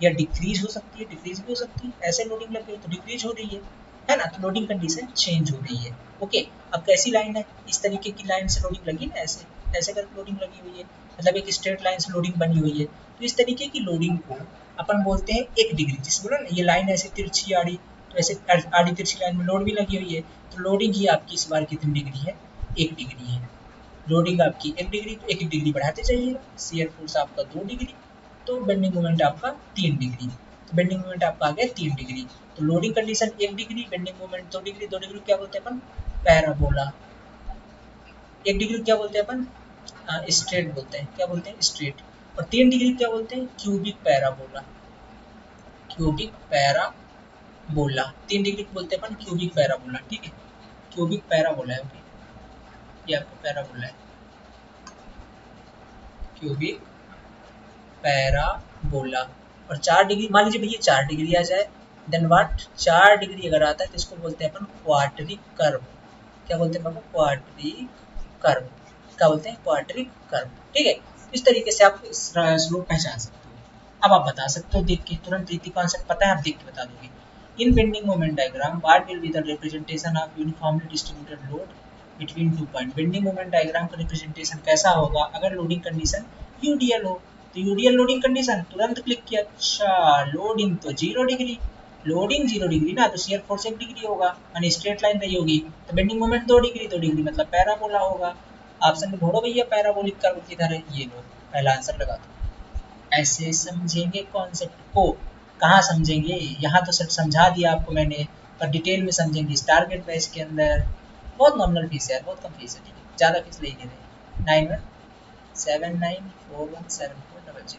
या डिक्रीज हो सकती है, डिक्रीज भी हो सकती है, ऐसे लोडिंग लग गई तो डिक्रीज हो रही है, है ना, तो लोडिंग कंडीशन चेंज हो रही है। ओके, अब कैसी लाइन है, इस तरीके की लाइन से लोडिंग लगी ना, ऐसे ऐसे करके लोडिंग लगी हुई है, मतलब एक स्ट्रेट लाइन से लोडिंग बनी हुई है। तो इस तरीके की लोडिंग को अपन बोलते हैं 1 डिग्री। जिससे बोला ना ये लाइन ऐसे तिरछी आड़ी, तो ऐसे आड़ी तिरछी लाइन में लोड भी लगी हुई है, तो लोडिंग ही आपकी इस बार कितनी डिग्री है, 1 डिग्री है। लोडिंग आपकी 1 डिग्री, तो 1 डिग्री बढ़ाते जाइएगा, शियर फोर्स आपका 2 डिग्री, तो बेंडिंग मोमेंट आपका 3 डिग्री। तो बेंडिंग मोमेंट आपका आ गया 3 डिग्री। तो loading condition 1 degree, bending moment 2 degree. 2 degree क्या बोलते हैं अपन, पैराबोला। 1 डिग्री क्या बोलते हैं अपन, स्ट्रेट बोलते हैं। क्या बोलते हैं, स्ट्रेट। और 3 डिग्री क्या बोलते हैं, cubic parabola. Cubic parabola 3 degree को बोलते हैं अपन क्यूबिक पैराबोला। ठीक है, क्यूबिक पैराबोला है। ओके, ये आपका पैराबोला है, क्यूबिक पैराबोला। और 4 डिग्री, मान लीजिए भैया 4 डिग्री आ जाए, देन व्हाट, 4 डिग्री अगर आता है तो इसको बोलते हैं अपन क्वार्टरिक कर्व। क्या बोलते हैं पापा, क्वार्टरिक कर्व। क्या बोलते हैं, क्वार्टरिक कर्व। ठीक है, इस तरीके से आप स्लोप पहचान सकते हो। अब आप बता सकते हो देख के, तुरंत इतनी कॉन्सेप्ट पता है, आप देख के बता दोगे। In bending moment diagram what will be the representation of uniformly distributed load between 2 point. Bending moment diagram का रिप्रेजेंटेशन कैसा होगा अगर लोडिंग कंडीशन यूडीएल हो। तो यूडीएल लोडिंग कंडीशन, तुरंत क्लिक किया, अच्छा लोडिंग तो 0 डिग्री, लोडिंग 0 डिग्री ना, तो शियर फोर्स 1 डिग्री होगा, यानी स्ट्रेट लाइन रही होगी। तो बेंडिंग मोमेंट 2 डिग्री, 2 डिग्री मतलब पैराबोला होगा। ऑप्शन में ढूंढो भैया पैराबोलिक कर्व किधर है, ये लो, पहला आंसर लगा दो। ऐसे समझेंगे कॉन्सेप्ट को, कहाँ समझेंगे, यहाँ तो सब समझा दिया आपको मैंने, पर डिटेल में समझेंगे इस टारगेट बैच के अंदर। बहुत नॉमिनल फीस है यार, बहुत कम फीस है। ठीक है, ज़्यादा फीस ले नहीं रहे। 9179417400।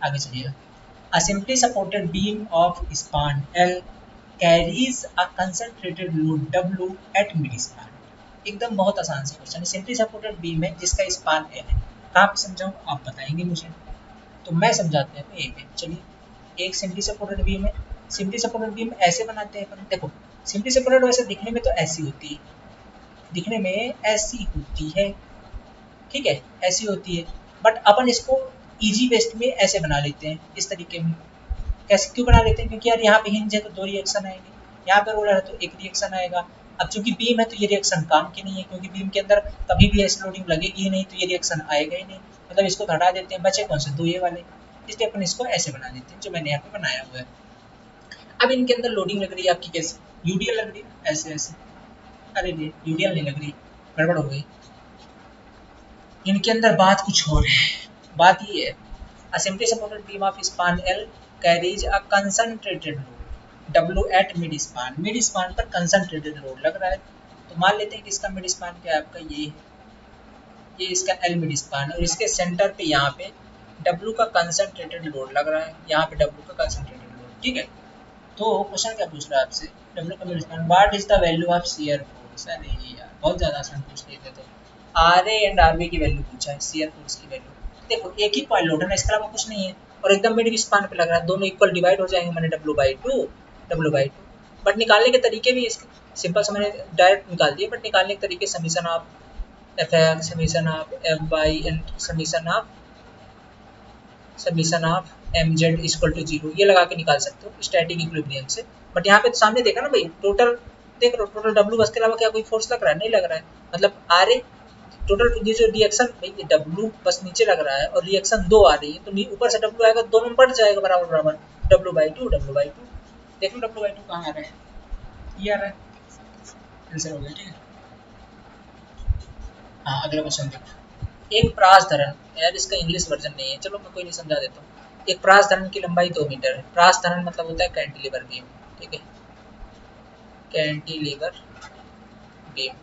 आगे चलिएगा। A simply supported beam of span L carries a concentrated load W at mid span। एकदम बहुत आसान सा क्वेश्चन है। सिंपली सपोर्टेड बीम है जिसका स्पान L है। कहाँ पे समझाऊँ, आप बताएंगे मुझे, तो मैं समझाते हैं ए पे। चलिए, एक सिंपली सपोर्टेड बीम है। सिंपली सपोर्टेड बीम ऐसे बनाते हैं अपन, देखो सिंपली सपोर्टेड वैसे दिखने में तो ऐसी होती है, दिखने में ऐसी होती है, ठीक है, ऐसी होती है, बट अपन इसको इजी वेस्ट में ऐसे बना लेते हैं, इस तरीके में। कैसे क्यों बना लेते हैं, क्योंकि यार यहाँ पे हिंज है तो 2 रिएक्शन आएंगे, यहाँ पे रोलर है तो 1 रिएक्शन आएगा। अब चूंकि बीम है तो ये रिएक्शन काम की नहीं है, क्योंकि बीम के अंदर कभी भी ऐसी लोडिंग लगेगी ही नहीं, तो ये रिएक्शन आएगा ही नहीं, मतलब इसको हटा देते हैं, बचे कौन से, 2 ये वाले। इसलिए अपन इसको ऐसे बना देते हैं, जो मैंने यहाँ पे बनाया हुआ है। अब इनके अंदर लोडिंग लग रही है आपकी कैसे, यूडीएल लग रही है ऐसे ऐसे। अरे यूडीएल नहीं लग रही, गड़बड़ हो गई। इनके अंदर बात कुछ और है। बात ये है, a simply supported beam of span L carries a concentrated load W at mid span। Mid span पर कंसंट्रेटेड लोड लग रहा है, तो मान लेते हैं कि इसका मिड स्पान क्या है आपका, ये है, ये इसका L मिड स्पान है, और इसके सेंटर पे यहाँ पे W का कंसंट्रेटेड लोड लग रहा है, यहाँ पे W का कंसंट्रेटेड लोड। ठीक है, तो क्वेश्चन क्या पूछ रहा है आपसे, W का mid span, what is the value of shear force. अरे यार बहुत ज़्यादा आसान पूछ लेते तो। R A and R B की वैल्यू पूछा है, शियर फोर्स की वैल्यू। देखो एक ही पॉइंट लोड है ना, इसके अलावा कुछ नहीं है, और एकदम मिड स्पान पे लग रहा है, दोनों इक्वल डिवाइड हो जाएंगे, मैंने W/2 W/2। बट निकालने के तरीके भी इसके सिंपल से मैंने डायरेक्ट निकाल दिए, बट निकालने के तरीके summation of F X, summation of F y and summation of M Z equal to 0, ये लगा के निकाल सकते हो स्टैटिक इक्विलिब्रियम से। बट यहाँ पे तो सामने देखा ना भाई, टोटल देख रहे हो, टोटल W बस के अलावा क्या कोई फोर्स लग रहा है, नहीं लग रहा है, मतलब आर ए टोटल ये जो रिएक्शन भाई W बस नीचे लग रहा है और रिएक्शन 2 आ रही है, तो ऊपर से W आएगा, दोनों में बढ़ जाएगा बराबर बराबर, W/2 W/2। देख लो W/2 कहाँ आ रहा है, ये आ रहा है, आंसर हो गया। ठीक है, हाँ अगला क्वेश्चन देखो। एक प्रास धरन, यार इसका इंग्लिश वर्जन नहीं है, चलो मैं कोई नहीं समझा देता हूँ। एक प्रास धरन की लंबाई 2 मीटर है। प्रास धरन मतलब होता है कैंटिलीवर बीम। ठीक है, कैंटिलीवर बीम,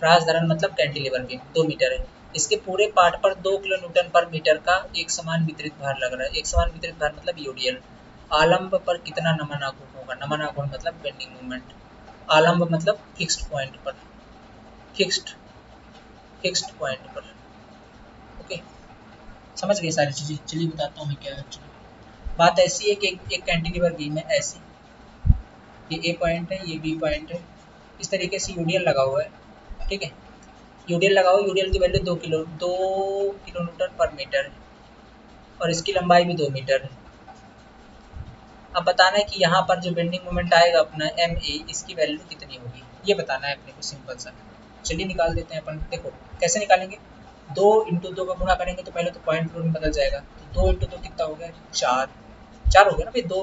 प्रास धरन मतलब कैंटिलीवर बीम 2 मीटर है। इसके पूरे पार्ट पर 2 किलो न्यूटन पर मीटर का एक समान वितरित भार लग रहा है। एक समान वितरित भार मतलब यूडीएल। आलंब पर कितना नमन आघूर्ण होगा, नमन आघूर्ण मतलब बेंडिंग मोमेंट, आलंब मतलब फिक्स्ड पॉइंट पर, फिक्स्ड फिक्स्ड पॉइंट पर। ओके, समझ गए सारी चीज़ें। चलिए बताता हूँ मैं क्या है एक्चुअली। बात ऐसी है कि एक कैंटिलीवर बीम है ऐसी, ये ए पॉइंट है, ये बी पॉइंट है, इस तरीके से यूडीएल लगा हुआ है। ठीक है, यूडीएल लगा हुआ, यूडीएल की वैल्यू 2 किलो न्यूटन पर मीटर है, और इसकी लंबाई भी 2 मीटर है। अब बताना है कि यहाँ पर जो बेंडिंग मोमेंट आएगा अपना एम ए, इसकी वैल्यू कितनी होगी, ये बताना है अपने को, सिंपल सा। चलिए निकाल देते हैं अपन। देखो कैसे निकालेंगे, 2 × 2 का गुणा करेंगे तो पहले तो पॉइंट रूल में बदल जाएगा, तो 2 × 2 कितना हो गया, 4। 4 हो गया ना भाई। दो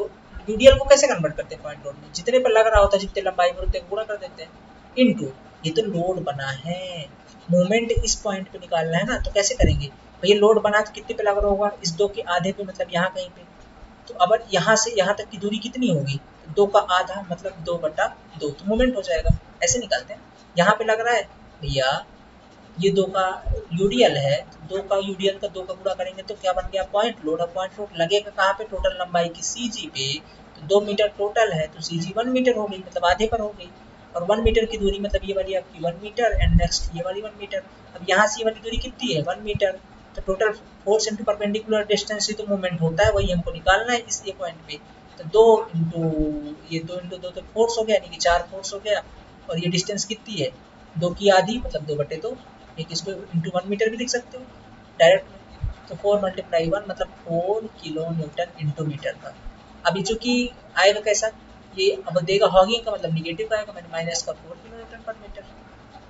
यूडीएल को कैसे कन्वर्ट करते हैं पॉइंट रूल में, जितने पर लग रहा होता है, जितने लंबाई में उतने गुणा कर देते हैं इनटू, ये तो लोड बना है, मोमेंट इस पॉइंट पे निकालना है ना, तो कैसे करेंगे भाई, लोड बना तो कितने पे लग रहा होगा, इस 2 के आधे पे, मतलब यहाँ कहीं पे। तो अब यहाँ से यहाँ तक की दूरी कितनी होगी, 2 का आधा मतलब 2/2, तो मोमेंट हो जाएगा। ऐसे निकालते हैं। यहाँ पे लग रहा है भैया ये 2 का यूडीएल है, 2 का यूडीएल का 2 का गुणा करेंगे तो क्या बन गया, पॉइंट लोड। अब पॉइंट लोड लगेगा कहाँ पे, टोटल लंबाई की सीजी पे, तो 2 मीटर टोटल है, तो सीजी 1 मीटर हो गई, मतलब आधे पर हो गई। और 1 मीटर की दूरी मतलब ये वाली आपकी 1 मीटर, एंड नेक्स्ट ये वाली 1 मीटर। अब यहाँ से ये वाली दूरी कितनी है, 1 मीटर, तो total force into perpendicular distance ही तो मूवमेंट होता है, वही हमको निकालना है इस ये पॉइंट पे। तो 2 × 2 तो फोर्स हो गया, यानी कि 4 फोर्स हो गया। और ये डिस्टेंस कितनी है, 2 की आधी मतलब 2/2, एक इसको इंटू 1 मीटर भी लिख सकते हो डायरेक्ट में। तो 4 × 1 मतलब 4 किलो न्यूटन इंटू मीटर का। अभी चूंकि आएगा कैसा, ये अब देगा हॉगिंग का मतलब निगेटिव का आएगा, मैंने माइनस का 4 किलो न्यूटन पर मीटर,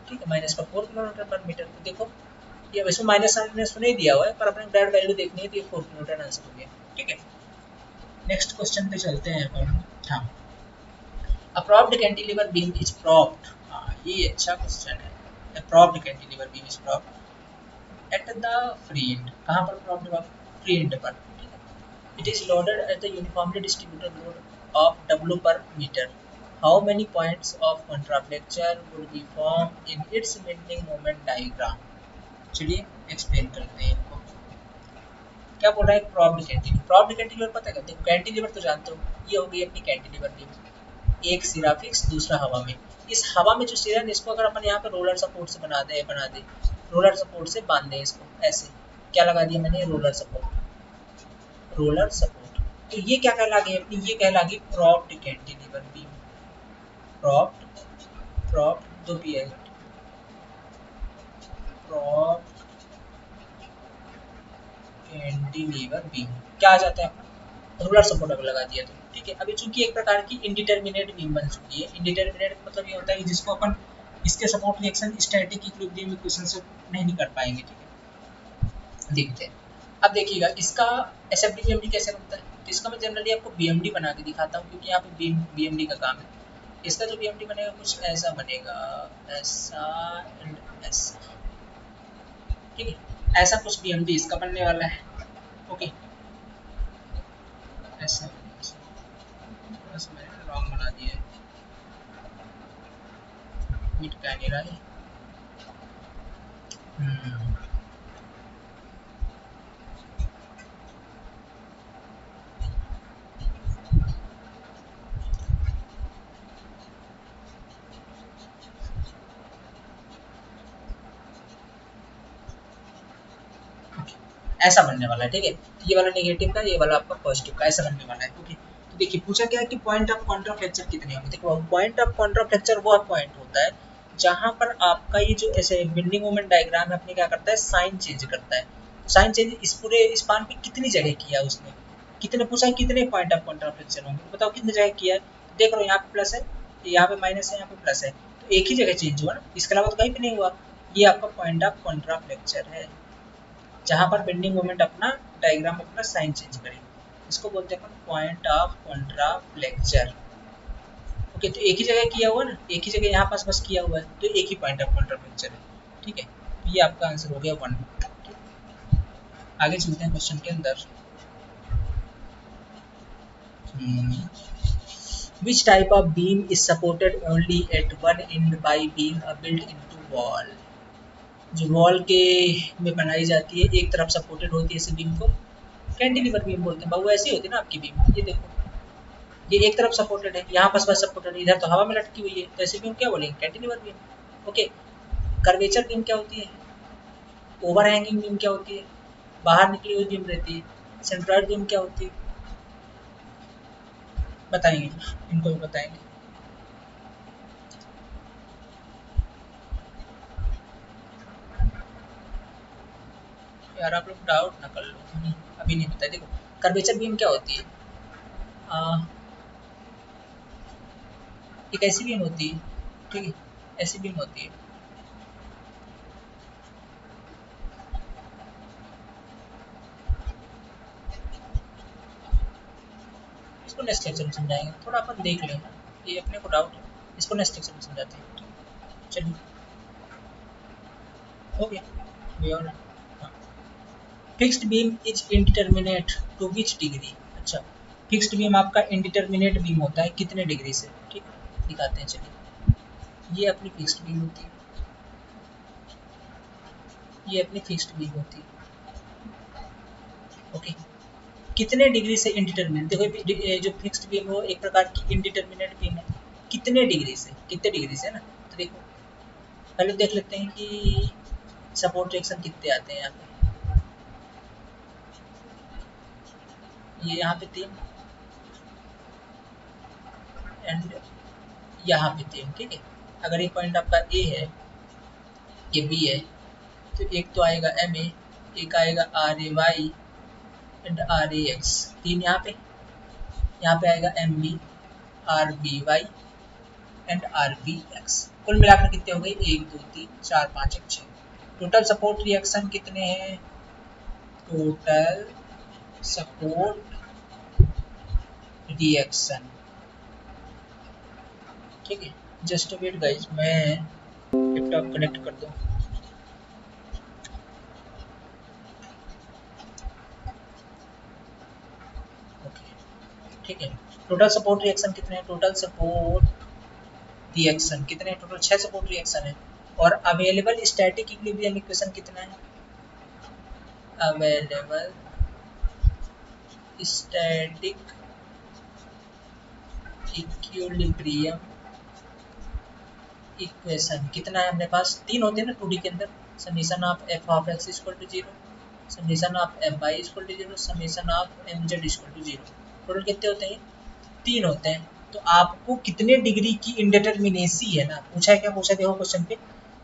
ठीक है, माइनस का 4 किलो न्यूटन पर मीटर। तो देखो ये इसमें माइनस माइनस नहीं दिया हुआ है, पर अपने डायरेक्ट वैल्यू देखनी है, तो ये 4 किलो न्यूटन आंसर हो गया, ठीक है। नेक्स्ट क्वेश्चन पे चलते हैं अपन। हाँ, A propped cantilever beam is propped, हाँ ये अच्छा क्वेश्चन है। A propped cantilever beam is propped at the free end, कहाँ पर propped हुआ, free end पर, ठीक है। It is loaded at the uniformly distributed load of W per meter. How many points of contraflexure would be formed in its bending moment diagram? चलिए explain करते हैं इनको। क्या बोल रहा है, प्रॉप्ड कैंटिलीवर। प्रॉप्ड कैंटिलीवर पता है, देखो कैंटिलीवर तो जानते हो, ये हो गई अपनी कैंटिलीवर बीम, एक सिरा फिक्स, दूसरा हवा में। इस हवा में जो सिरा है इसको अगर अपन यहाँ पे रोलर सपोर्ट से बना दे, रोलर सपोर्ट से बांध दें इसको ऐसे, क्या लगा दिया मैंने, रोलर सपोर्ट, रोलर सपोर्ट। तो ये क्या कहला गई अपनी, ये कहला गई propped cantilever beam. Propped, propped दो पी है, प्रॉप्ड कैंटिलीवर बीम क्या आ जाता है अपना, रूलर सपोर्ट अगर लगा दिया तो, ठीक है। अभी चूंकि एक प्रकार की इंडिटरमिनेट बीम बन चुकी है, इंडिटरमिनेट मतलब ये होता है कि जिसको अपन इसके support reaction static equilibrium equation से नहीं कर पाएंगे, ठीक है। देखते हैं, अब देखिएगा इसका एसएफडी बीएमडी कैसे बनता है। तो इसका मैं जनरली आपको बीएमडी बना के दिखाता हूँ, क्योंकि यहाँ पे बीएमडी का काम है। इसका जो बीएमडी बनेगा कुछ ऐसा बनेगा, ऐसा एंड ऐसा, ठीक है। ऐसा कुछ बीएमडी इसका बनने वाला है, ओके। ऐसा बस मैंने रॉन्ग बना दिया है, मिट क्या नहीं रहा है। ऐसा बनने वाला है, ठीक है। ये वाला नेगेटिव का, ये वाला आपका पॉजिटिव का, ऐसा बनने वाला है, ओके। तो देखिए पूछा क्या है कि पॉइंट ऑफ कॉन्ट्राफ्लेक्चर कितने होंगे। देखो पॉइंट ऑफ कॉन्ट्राफ्लेक्चर वो पॉइंट होता है जहां पर आपका ये जो ऐसे बेंडिंग मोमेंट डायग्राम है अपने क्या करता है, साइन चेंज करता है। साइन चेंज इस पूरे स्पान पे कितनी जगह किया उसने, कितने पूछा है, कितने पॉइंट ऑफ कॉन्ट्राफ्लेक्चर होंगे, बताओ कितनी जगह किया है। देख रहे हो यहाँ पे प्लस है, यहाँ पे माइनस है, यहाँ पे प्लस है, तो एक ही जगह चेंज हुआ ना, इसके अलावा तो कहीं पे नहीं हुआ। ये आपका पॉइंट ऑफ कॉन्ट्राफ्लेक्चर है, जहाँ पर बेंडिंग मोमेंट अपना डायग्राम अपना साइन चेंज करेगी, इसको बोलते हैं पॉइंट ऑफ कॉन्ट्राफ्लेक्चर, ओके। तो एक ही जगह किया हुआ ना, एक ही जगह यहाँ पास बस किया हुआ है, तो एक ही पॉइंट ऑफ कॉन्ट्राफ्लेक्चर है, ठीक है। तो ये आपका आंसर हो गया 1। आगे चलते हैं क्वेश्चन के अंदर। Which type of beam is supported only at one end by being built into wall? जो वॉल के में बनाई जाती है, एक तरफ सपोर्टेड होती है इस बीम को कैंटिलीवर बीम बोलते हैं। बाबू ऐसी होती है ना आपकी बीम, ये देखो ये एक तरफ सपोर्टेड है, यहाँ बस सपोर्टेड है, इधर तो हवा में लटकी हुई है, तो ऐसे बीम क्या बोलेंगे, cantilever beam, okay. Curvature beam क्या होती है, ओवर हैंगिंग बीम क्या होती है, बाहर निकली हुई बीम रहती है। सेंट्रॉइड बीम क्या होती है, बताएंगे, इनको भी बताएंगे। यार आप लोग डाउट ना कर लो, अभी नहीं पता। देखो कर्वेचर बीम क्या होती है, एक ऐसी बीम होती है, ठीक है, ऐसी बीम होती है, इसको नेक्स्ट लेक्चर में समझाएंगे, थोड़ा अपन देख लेना, ये अपने को डाउट है, इसको नेक्स्ट लेक्चर में समझाते हैं। चलिए हो गया, we all. Fixed beam is indeterminate to which degree. अच्छा, फिक्स्ड बीम आपका इंडिटरमिनेट बीम होता है कितने डिग्री से, ठीक है, दिखाते हैं चलिए। ये अपनी फिक्स्ड बीम होती है, ये अपनी फिक्स्ड बीम होती है, ओके। कितने डिग्री से इंडिटरमिनेट, देखो ये जो फिक्स्ड बीम है वो एक प्रकार की इंडिटरमिनेट बीम है, कितने डिग्री से, कितने डिग्री से ना, तो देखो पहले देख लेते हैं कि सपोर्ट रिएक्शन कितने आते हैं यहाँ पे। ये यहाँ पे 3 एंड यहाँ पे 3, ठीक है। अगर ये पॉइंट आपका ए है, ये बी है, तो एक तो आएगा एम ए, एक आएगा R A Y and R A X, 3 यहाँ पे आएगा M B R B Y and R B X. कुल मिलाकर कितने हो गए, 1 2 3 4 5 1 6। टोटल सपोर्ट रिएक्शन कितने हैं, टोटल सपोर्ट रिएक्शन, ठीक है। जस्ट वेट गाइस, मैं लैपटॉप कनेक्ट कर दूं। ओके, ठीक है। टोटल सपोर्ट रिएक्शन कितने हैं, टोटल सपोर्ट रिएक्शन कितने हैं, टोटल 6 सपोर्ट रिएक्शन है। और अवेलेबल स्टैटिक इक्विलिब्रियम इक्वेशन कितना है, अवेलेबल स्टैटिक इक्विलिब्रियम इक्वेशन कितना है अपने पास, 3 होते हैं ना 2D के अंदर, summation of F of X equal to 0, summation of F Y equal to 0, summation of M Z equal to 0। Total कितने होते हैं, 3 होते हैं। तो आपको कितने डिग्री की इंडिटरमिनेसी है ना, पूछा है, क्या पूछा, देखो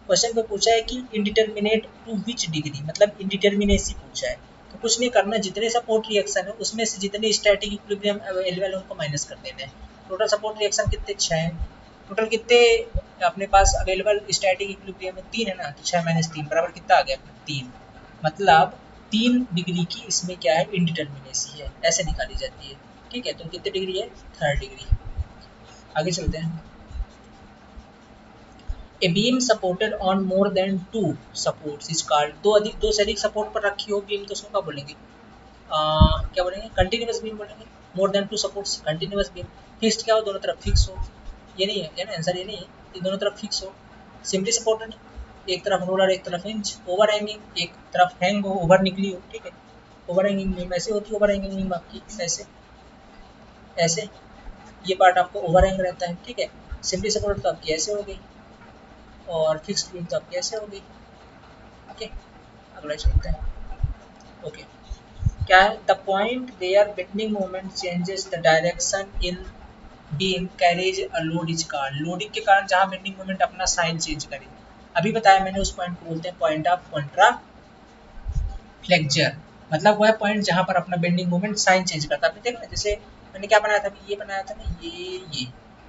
क्वेश्चन पे पूछा है कि इंडिटरमिनेट टू विच डिग्री, मतलब इंडिटरमिनेसी पूछा है। तो कुछ नहीं करना, जितने सपोर्ट रिएक्शन है उसमें से जितने स्टैटिक इक्विलिब्रियम अवेलेबल है उनको माइनस कर देना है। टोटल सपोर्ट रिएक्शन कितने, 6 हैं। टोटल कितने अपने पास अवेलेबल स्टैटिक इक्विलिब्रियम में, 3 है ना, तो 6 माइनस 3 बराबर कितना आ गया, 3। मतलब 3 डिग्री की इसमें क्या है, इंडिटरमिनेसी है, ऐसे निकाली जाती है, ठीक है। तो कितने डिग्री है, 3rd डिग्री। आगे चलते हैं। A beam supported on more than 2 supports is called, दो से अधिक सपोर्ट पर रखी हो बीम तो उसको क्या बोलेंगे, क्या बोलेंगे, कंटिन्यूअस बीम बोलेंगे। More than 2 supports continuous beam. Fixed क्या हो, दोनों तरफ फिक्स हो, ये नहीं है ना आंसर, ये नहीं है, ये दोनों तरफ फिक्स हो। सिंपली सपोर्टेड, एक तरफ रोलर एक तरफ हिंज। ओवर हैंगिंग, एक तरफ हैंग हो, ओवर निकली हो, ठीक है। ओवर हैंगिंग बीम ऐसे होती है, ओवर हैंगिंग बीम आपकी ऐसे ऐसे, ये पार्ट आपको ओवर हैंग रहता है, ठीक है। सिंपली सपोर्टेड तो आपकी ऐसे हो गई, और फिक्स्ड बीम तो आपकी ऐसे हो गई, ओके। अगला चलते हैं, ओके। क्या है, the point there bending moment changes the direction in beam carries a load is called, loading के कारण जहाँ बेंडिंग मोमेंट अपना साइन चेंज करे, अभी बताया मैंने, उस पॉइंट को बोलते हैं पॉइंट ऑफ कॉन्ट्रा फ्लेक्चर। मतलब वह पॉइंट जहाँ पर अपना बेंडिंग मोमेंट साइन चेंज करता है। आपने देखा ना, जैसे मैंने क्या बनाया था, ये बनाया था ना, ये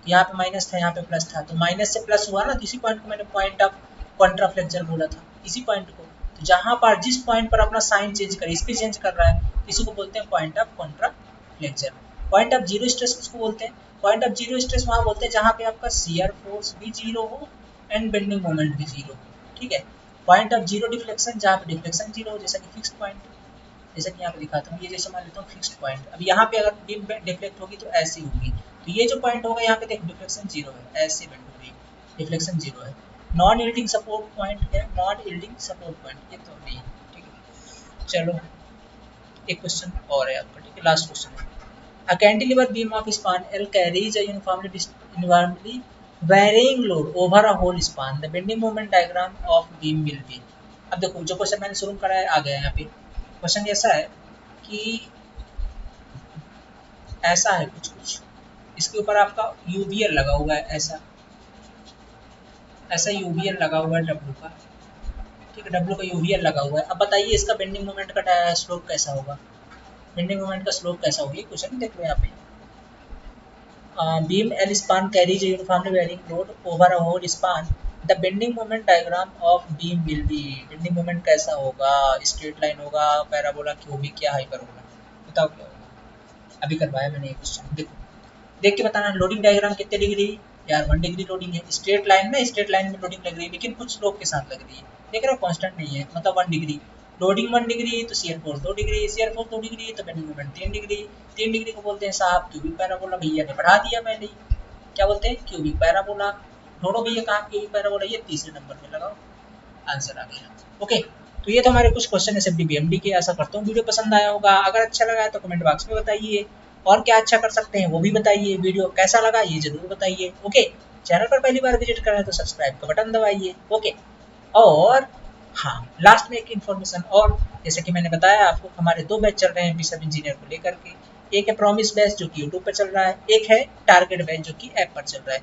तो यहाँ पे माइनस था, यहाँ पे प्लस था, तो माइनस से प्लस हुआ ना, तो इसी पॉइंट को मैंने पॉइंट ऑफ कॉन्ट्रा फ्लेक्चर बोला था, इसी पॉइंट को। तो जहाँ पर जिस पॉइंट पर अपना साइन चेंज करे, स्पीड चेंज कर रहा है, इसी को बोलते हैं point of Contra flexure. Point of zero stress किसको बोलते हैं, पॉइंट ऑफ जीरो स्ट्रेस वहाँ बोलते हैं जहाँ पे आपका शियर फोर्स भी जीरो हो एंड बेंडिंग मोमेंट भी जीरो हो, ठीक है। पॉइंट ऑफ जीरो डिफ्लेक्शन, जहाँ पे डिफ्लेक्शन जीरो हो, जैसा कि फिक्स्ड पॉइंट, जैसा कि यहाँ पे दिखाता हूँ, ये जैसे मान लेता हूँ फिक्स्ड पॉइंट। अब यहाँ पे अगर बीम डिफ्लेक्ट होगी तो ऐसी होगी, तो ये जो पॉइंट होगा यहाँ पे देख डिफ्लेक्शन जीरो है, ऐसे बेंड हो रही है, डिफ्लेक्शन जीरो है। नॉन यील्डिंग सपोर्ट पॉइंट है, नॉन यील्डिंग सपोर्ट पॉइंट ये तो नहीं, ठीक है। चलो एक क्वेश्चन और है आपका, ठीक है, लास्ट क्वेश्चन है। A cantilever beam of span L carries a uniformly varying load over a whole span. The bending moment diagram of beam will be. अब देखो जो क्वेश्चन मैंने शुरू करा है आ गया यहाँ पे। क्वेश्चन ऐसा है कि ऐसा है कुछ कुछ, इसके ऊपर आपका यूबीएल लगा हुआ है, ऐसा ऐसा यूबीएल लगा हुआ है डब्ल्यू का, ठीक है, डब्ल्यू का यूबीएल लगा हुआ है। अब बताइए इसका बेंडिंग मोमेंट का स्लोप कैसा होगा, बेंडिंग मोमेंट का स्लोप कैसा होगा, ये क्वेश्चन देख लो यहाँ पे। beam and span carries a uniformly varying load over a whole span. The bending moment diagram of beam will be, bending moment कैसा होगा, स्ट्रेट लाइन होगा, पैराबोला, क्यूबिक या हाइपरबोला, बताओ क्या होगा। अभी करवाया मैंने ये क्वेश्चन, देखो देख के बताना। लोडिंग डायग्राम कितने डिग्री, यार 1 डिग्री लोडिंग है। स्ट्रेट लाइन में, स्ट्रेट लाइन में लोडिंग लग रही है, लेकिन कुछ स्लोप के साथ लग रही है, देख रहे हो कांस्टेंट नहीं है, मतलब 1 डिग्री लोडिंग 1 डिग्री, तो shear force 2 degree, shear force 2 degree, तो बेंडिंग मोमेंट 3 डिग्री। 3 डिग्री को बोलते हैं साहब क्यूबिक पैराबोला, भैया ने पढ़ा दिया पहले ही, क्या बोलते हैं क्यूबिक पैराबोला। ढूंढो भैया कहाँ क्यूबिक पैराबोला, ये तीसरे नंबर पे लगाओ, आंसर आ गया। ओके, तो ये तो हमारे कुछ क्वेश्चन है एसएफडी बीएमडी के। आशा करता हूँ वीडियो पसंद आया होगा, अगर अच्छा लगा है तो कमेंट बॉक्स में बताइए, और क्या अच्छा कर सकते हैं वो भी बताइए, वीडियो कैसा लगा ये जरूर बताइए। ओके, चैनल पर पहली बार विजिट करें तो सब्सक्राइब का बटन दबाइए। ओके, और हाँ, लास्ट में एक इन्फॉर्मेशन और, जैसे कि मैंने बताया आपको, हमारे 2 बैच चल रहे हैं सब इंजीनियर को लेकर के। एक है प्रॉमिस बैच जो कि यूट्यूब पर चल रहा है, एक है टारगेट बैच जो कि ऐप पर चल रहा है।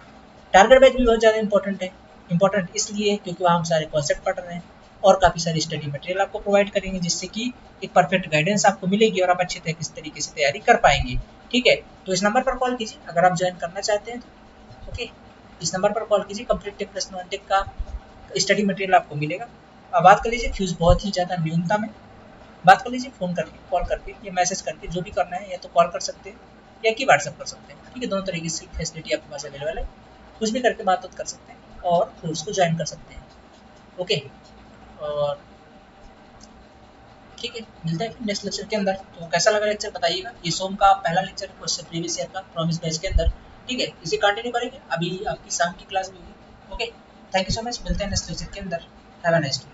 टारगेट बैच भी बहुत ज़्यादा इंपॉर्टेंट है, इंपॉर्टेंट इसलिए क्योंकि वहाँ हम सारे कॉन्सेप्ट पढ़ रहे हैं और काफ़ी सारी स्टडी मटेरियल आपको प्रोवाइड करेंगे, जिससे कि एक परफेक्ट गाइडेंस आपको मिलेगी और आप अच्छे तरीके से तैयारी कर पाएंगे। ठीक है, तो इस नंबर पर कॉल कीजिए अगर आप ज्वाइन करना चाहते हैं तो। ओके, इस नंबर पर कॉल कीजिए, complete tech plus non tech का स्टडी मटेरियल आपको मिलेगा। अब बात कर लीजिए, फीस बहुत ही ज़्यादा न्यूनतम है, बात कर लीजिए फ़ोन करके, कॉल करके या मैसेज करके, जो भी करना है, या तो कॉल कर सकते हैं या कि व्हाट्सअप कर सकते हैं। ठीक है, दोनों तरीके से फैसिलिटी आपके पास अवेलेबल है, कुछ भी करके बात कर सकते हैं और कोर्स को ज्वाइन कर सकते हैं। ओके, और ठीक है, मिलते हैं फिर नेक्स्ट लेक्चर के अंदर। तो कैसा लगा लेक्चर बताइएगा। ये सोम का पहला लेक्चर है क्वेश्चन प्रीवियस ईयर का प्रॉमिस बैच के अंदर। ठीक है, इसे कंटिन्यू करेंगे, अभी आपकी शाम की क्लास भी होगी। Okay, thank you so much, मिलते हैं नेक्स्ट लेक्चर के अंदर। Have a nice day.